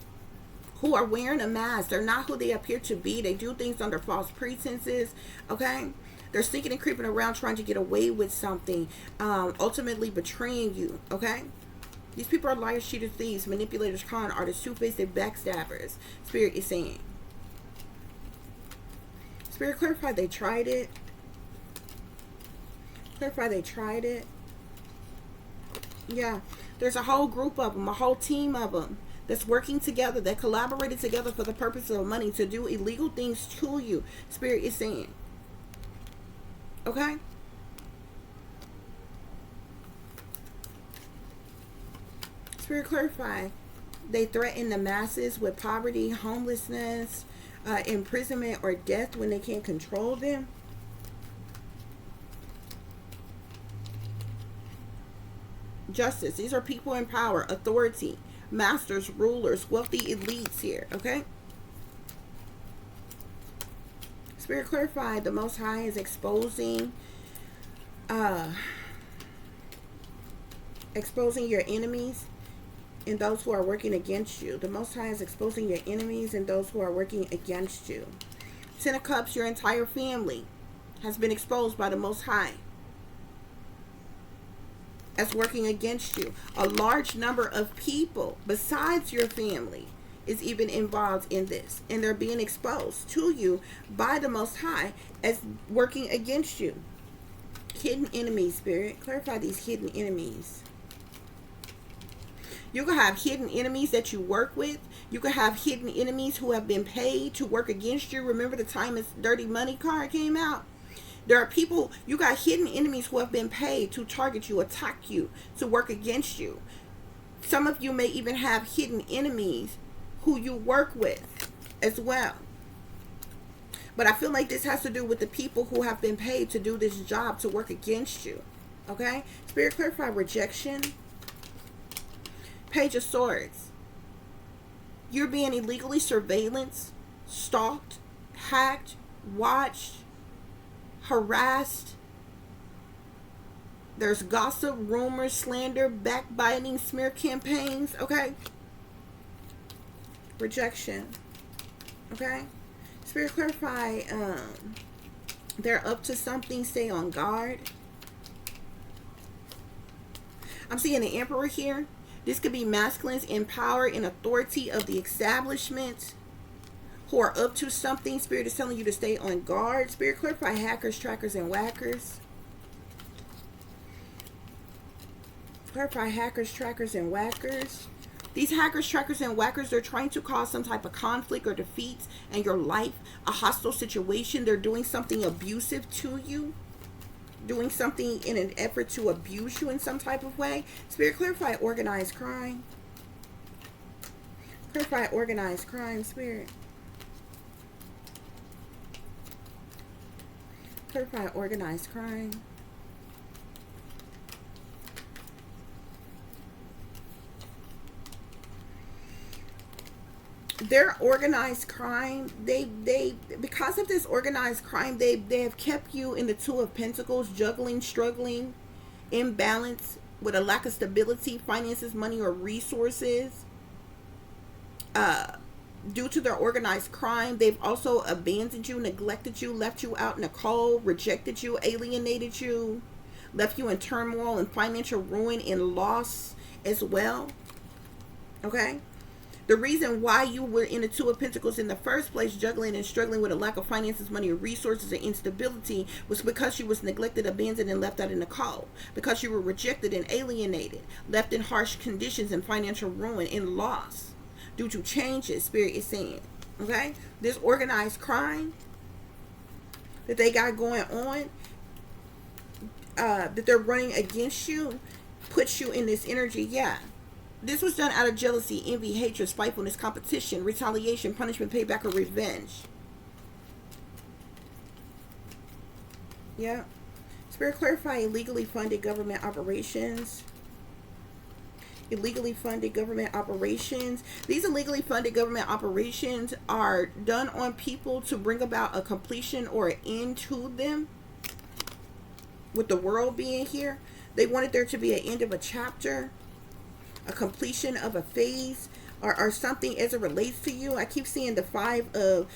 who are wearing a mask. They're not who they appear to be. They do things under false pretenses. Okay? They're sneaking and creeping around trying to get away with something. Ultimately betraying you. Okay? These people are liars, cheaters, thieves, manipulators, con artists, two-faced, backstabbers. Spirit is saying. Spirit, clarify they tried it. Clarify they tried it. Yeah. There's a whole group of them, a whole team of them that's working together, that collaborated together for the purpose of money to do illegal things to you. Spirit is saying. Okay? Spirit, clarify they threaten the masses with poverty, homelessness, imprisonment, or death when they can't control them. Justice. These are people in power, authority, masters, rulers, wealthy elites here. Okay? Spirit, clarify. The Most High is exposing your enemies and those who are working against you. The Most High is exposing your enemies and those who are working against you. Ten of Cups, your entire family has been exposed by the Most High as working against you. A large number of people besides your family is even involved in this, and they're being exposed to you by the Most High as working against you. Hidden enemies, Spirit. Clarify these hidden enemies. You can have hidden enemies that you work with. You can have hidden enemies who have been paid to work against you. Remember the time this dirty money card came out? There are people, you got hidden enemies who have been paid to target you, attack you, to work against you. Some of you may even have hidden enemies who you work with as well. But I feel like this has to do with the people who have been paid to do this job to work against you. Okay? Spirit, clarify rejection. Page of Swords. You're being illegally surveillanced, stalked, hacked, watched, harassed. There's gossip, rumors, slander, backbiting, smear campaigns. Okay? Rejection. Okay? Spirit, clarify. They're up to something. Stay on guard. I'm seeing the Emperor here. This could be masculines in power and authority of the establishment who are up to something. Spirit is telling you to stay on guard. Spirit, clarify hackers, trackers, and whackers. Clarify hackers, trackers, and whackers. These hackers, trackers, and whackers, they're trying to cause some type of conflict or defeat in your life, a hostile situation. They're doing something abusive to you, doing something in an effort to abuse you in some type of way. Spirit, clarify organized crime. Clarify organized crime, Spirit. Clarify organized crime. Their organized crime, they because of this organized crime, they have kept you in the Two of Pentacles, juggling, struggling, imbalance, with a lack of stability, finances, money, or resources. Due to their organized crime, they've also abandoned you, neglected you, left you out in the cold, rejected you, alienated you, left you in turmoil and financial ruin and loss as well. Okay? The reason why you were in the Two of Pentacles in the first place, juggling and struggling with a lack of finances, money, or resources, and instability, was because you was neglected, abandoned, and left out in the cold. Because you were rejected and alienated, left in harsh conditions and financial ruin and loss due to changes, Spirit is saying. Okay? This organized crime that they got going on, that they're running against you, puts you in this energy. Yeah. This was done out of jealousy, envy, hatred, spitefulness, competition, retaliation, punishment, payback, or revenge. Yeah. Spirit, clarify illegally funded government operations. Illegally funded government operations. These illegally funded government operations are done on people to bring about a completion or an end to them. With the world being here, they wanted there to be an end of a chapter, a completion of a phase, or something as it relates to you. I keep seeing the Five of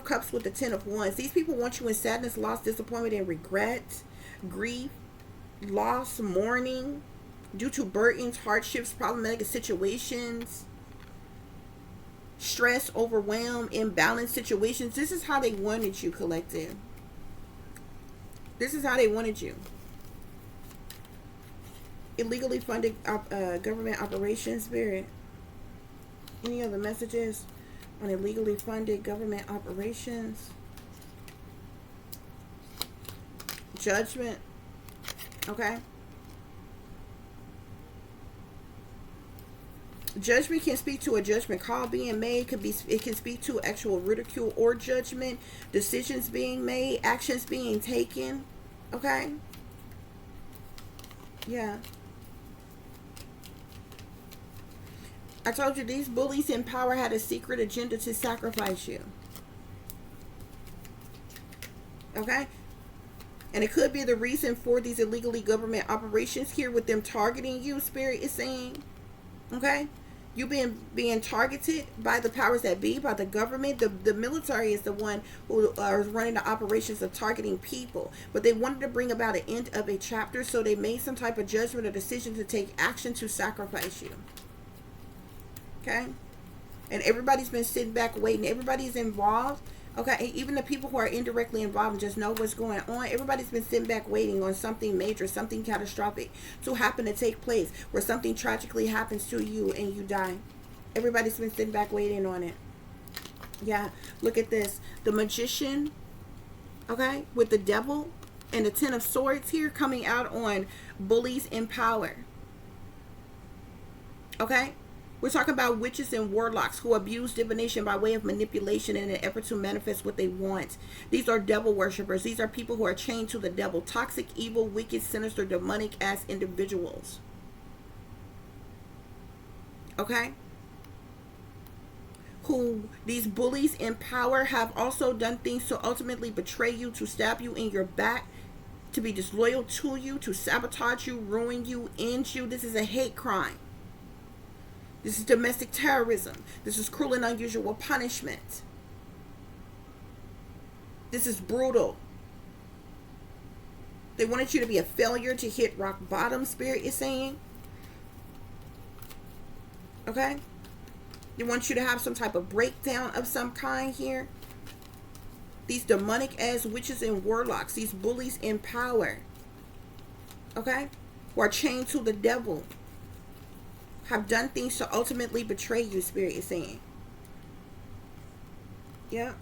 Cups with the Ten of Wands. These people want you in sadness, loss, disappointment, and regret, grief, loss, mourning, due to burdens, hardships, problematic situations, stress, overwhelm, imbalanced situations. This is how they wanted you, collective. This is how they wanted you. Illegally funded government operations, Spirit. Any other messages on illegally funded government operations? Judgment. Okay. Judgment can speak to a judgment call being made. It can speak to actual ridicule or judgment, decisions being made, actions being taken. Okay. Yeah. I told you these bullies in power had a secret agenda to sacrifice you. Okay? And it could be the reason for these illegally government operations here with them targeting you, Spirit is saying. Okay? You being targeted by the powers that be, by the government. The military is the one who is running the operations of targeting people. But they wanted to bring about an end of a chapter, so they made some type of judgment or decision to take action to sacrifice you. Okay? And everybody's been sitting back waiting. Everybody's involved. Okay, even the people who are indirectly involved and just know what's going on, everybody's been sitting back waiting on something major, something catastrophic to happen, to take place, where something tragically happens to you and you die. Everybody's been sitting back waiting on it. Yeah, look at this. The Magician, okay, with the Devil and the Ten of Swords here coming out on bullies in power. Okay? We're talking about witches and warlocks who abuse divination by way of manipulation in an effort to manifest what they want. These are devil worshippers. These are people who are chained to the devil. Toxic, evil, wicked, sinister, demonic ass individuals. Okay? Who these bullies in power have also done things to ultimately betray you, to stab you in your back, to be disloyal to you, to sabotage you, ruin you, end you. This is a hate crime. This is domestic terrorism. This is cruel and unusual punishment. This is brutal. They wanted you to be a failure, to hit rock bottom, Spirit is saying. Okay? They want you to have some type of breakdown of some kind here. These demonic ass witches and warlocks, these bullies in power, okay, who are chained to the devil, have done things to ultimately betray you, Spirit is saying. Yeah.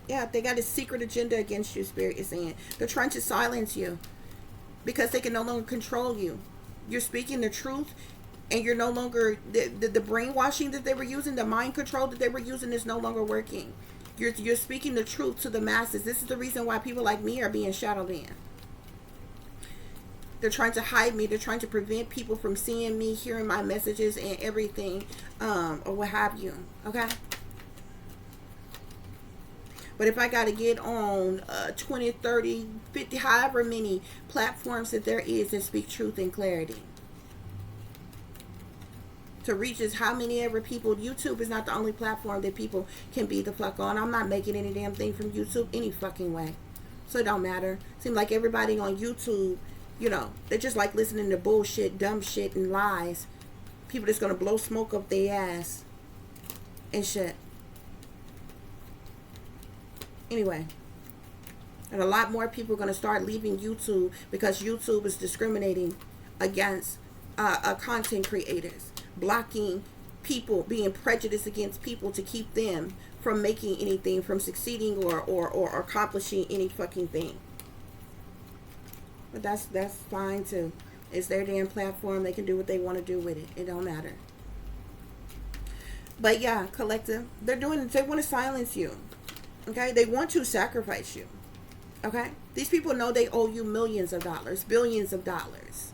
Yeah, they got a secret agenda against you, Spirit is saying. They're trying to silence you because they can no longer control you. You're speaking the truth, and you're no longer, the brainwashing that they were using, the mind control that they were using is no longer working. You're speaking the truth to the masses. This is the reason why people like me are being shadowed in. They're trying to hide me. They're trying to prevent people from seeing me, hearing my messages and everything, or what have you. Okay? But if I got to get on 20, 30, 50, however many platforms that there is that speak truth and clarity, to reach as how many ever people, YouTube is not the only platform that people can be the fuck on. I'm not making any damn thing from YouTube any fucking way. So it don't matter. Seems like everybody on YouTube, you know, they just like listening to bullshit, dumb shit, and lies. People that's going to blow smoke up their ass and shit. Anyway, and a lot more people are going to start leaving YouTube because YouTube is discriminating against content creators, blocking people, being prejudiced against people to keep them from making anything, from succeeding or accomplishing any fucking thing. But that's fine too. It's their damn platform. They can do what they want to do with it. It don't matter. But yeah, collective, they want to silence you. Okay? They want to sacrifice you. Okay? These people know they owe you millions of dollars, billions of dollars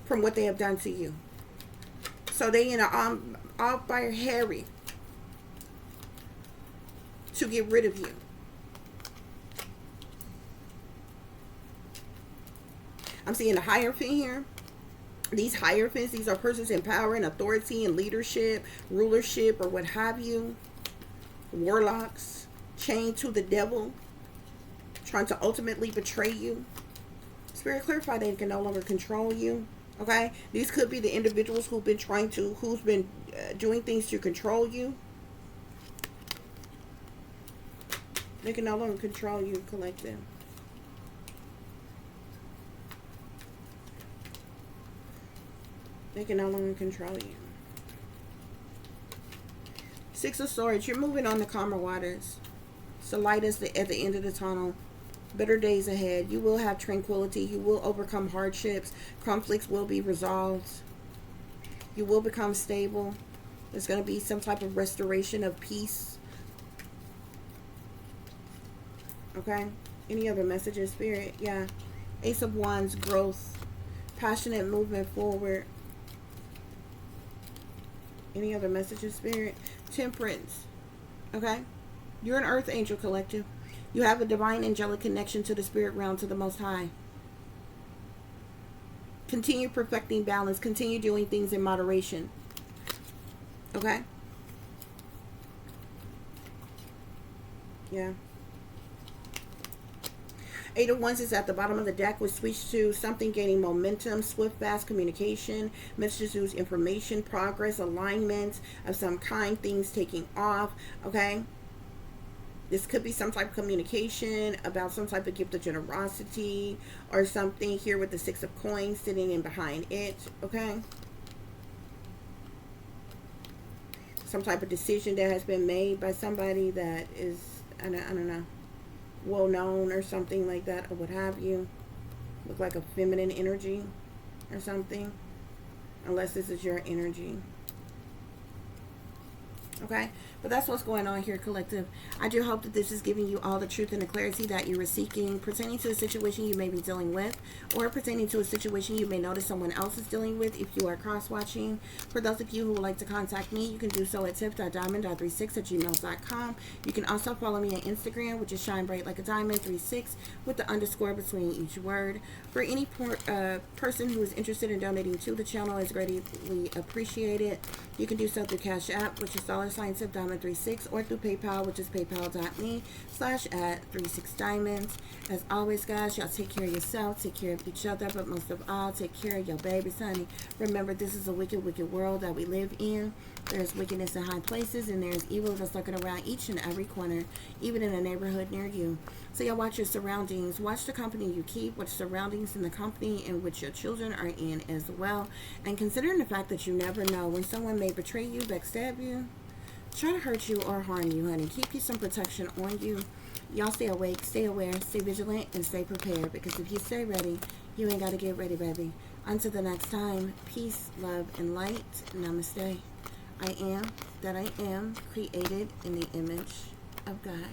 from what they have done to you. So they in a all fire Harry to get rid of you. I'm seeing the Hierophant here. These Hierophants, these are persons in power and authority and leadership, rulership, or what have you. Warlocks, chained to the devil, trying to ultimately betray you. Spirit, clarify they can no longer control you. Okay, these could be the individuals who've been doing things to control you. They can no longer control you, collective. They can no longer control you. Six of Swords, you're moving on to calmer waters. It's the light at the end of the tunnel. Better days ahead. You will have tranquility. You will overcome hardships. Conflicts will be resolved. You will become stable. There's going to be some type of restoration of peace. Okay? Any other messages, Spirit? Yeah. Ace of Wands, growth. Passionate movement forward. Any other messages, Spirit? Temperance. Okay? You're an earth angel, collective. You have a divine angelic connection to the spirit realm, to the Most High. Continue perfecting balance. Continue doing things in moderation. Okay? Yeah. Eight of Wands is at the bottom of the deck, which speaks to something gaining momentum, swift, fast communication, messages, news, information, progress, alignment of some kind, things taking off. Okay? This could be some type of communication about some type of gift of generosity or something here with the Six of Coins sitting in behind it. Okay? Some type of decision that has been made by somebody that is, I don't know, well known or something like that, or what have you. Look like a feminine energy or something, unless this is your energy. Okay, but that's what's going on here, collective. I do hope that this is giving you all the truth and the clarity that you were seeking, pertaining to a situation you may be dealing with, or pertaining to a situation you may notice someone else is dealing with if you are cross-watching. For those of you who would like to contact me, you can do so at tiff.diamond.36@gmail.com. You can also follow me on Instagram, which is shine bright like a diamond 36 with the underscore between each word. For any person who is interested in donating to the channel, is greatly appreciated. You can do so through Cash App, which is $Diamond36, or through PayPal, which is paypal.me/@36diamonds. As always, guys, y'all take care of yourself, take care of each other, but most of all, take care of your babies, honey. Remember, this is a wicked, wicked world that we live in. There's wickedness in high places, and there's evil that's lurking around each and every corner, even in a neighborhood near you. So y'all watch your surroundings. Watch the company you keep. Watch surroundings in the company in which your children are in as well. And considering the fact that you never know when someone may betray you, backstab you, try to hurt you, or harm you, honey. Keep you some protection on you. Y'all stay awake, stay aware, stay vigilant, and stay prepared. Because if you stay ready, you ain't got to get ready, baby. Until the next time, peace, love, and light. Namaste. I am that I am, created in the image of God.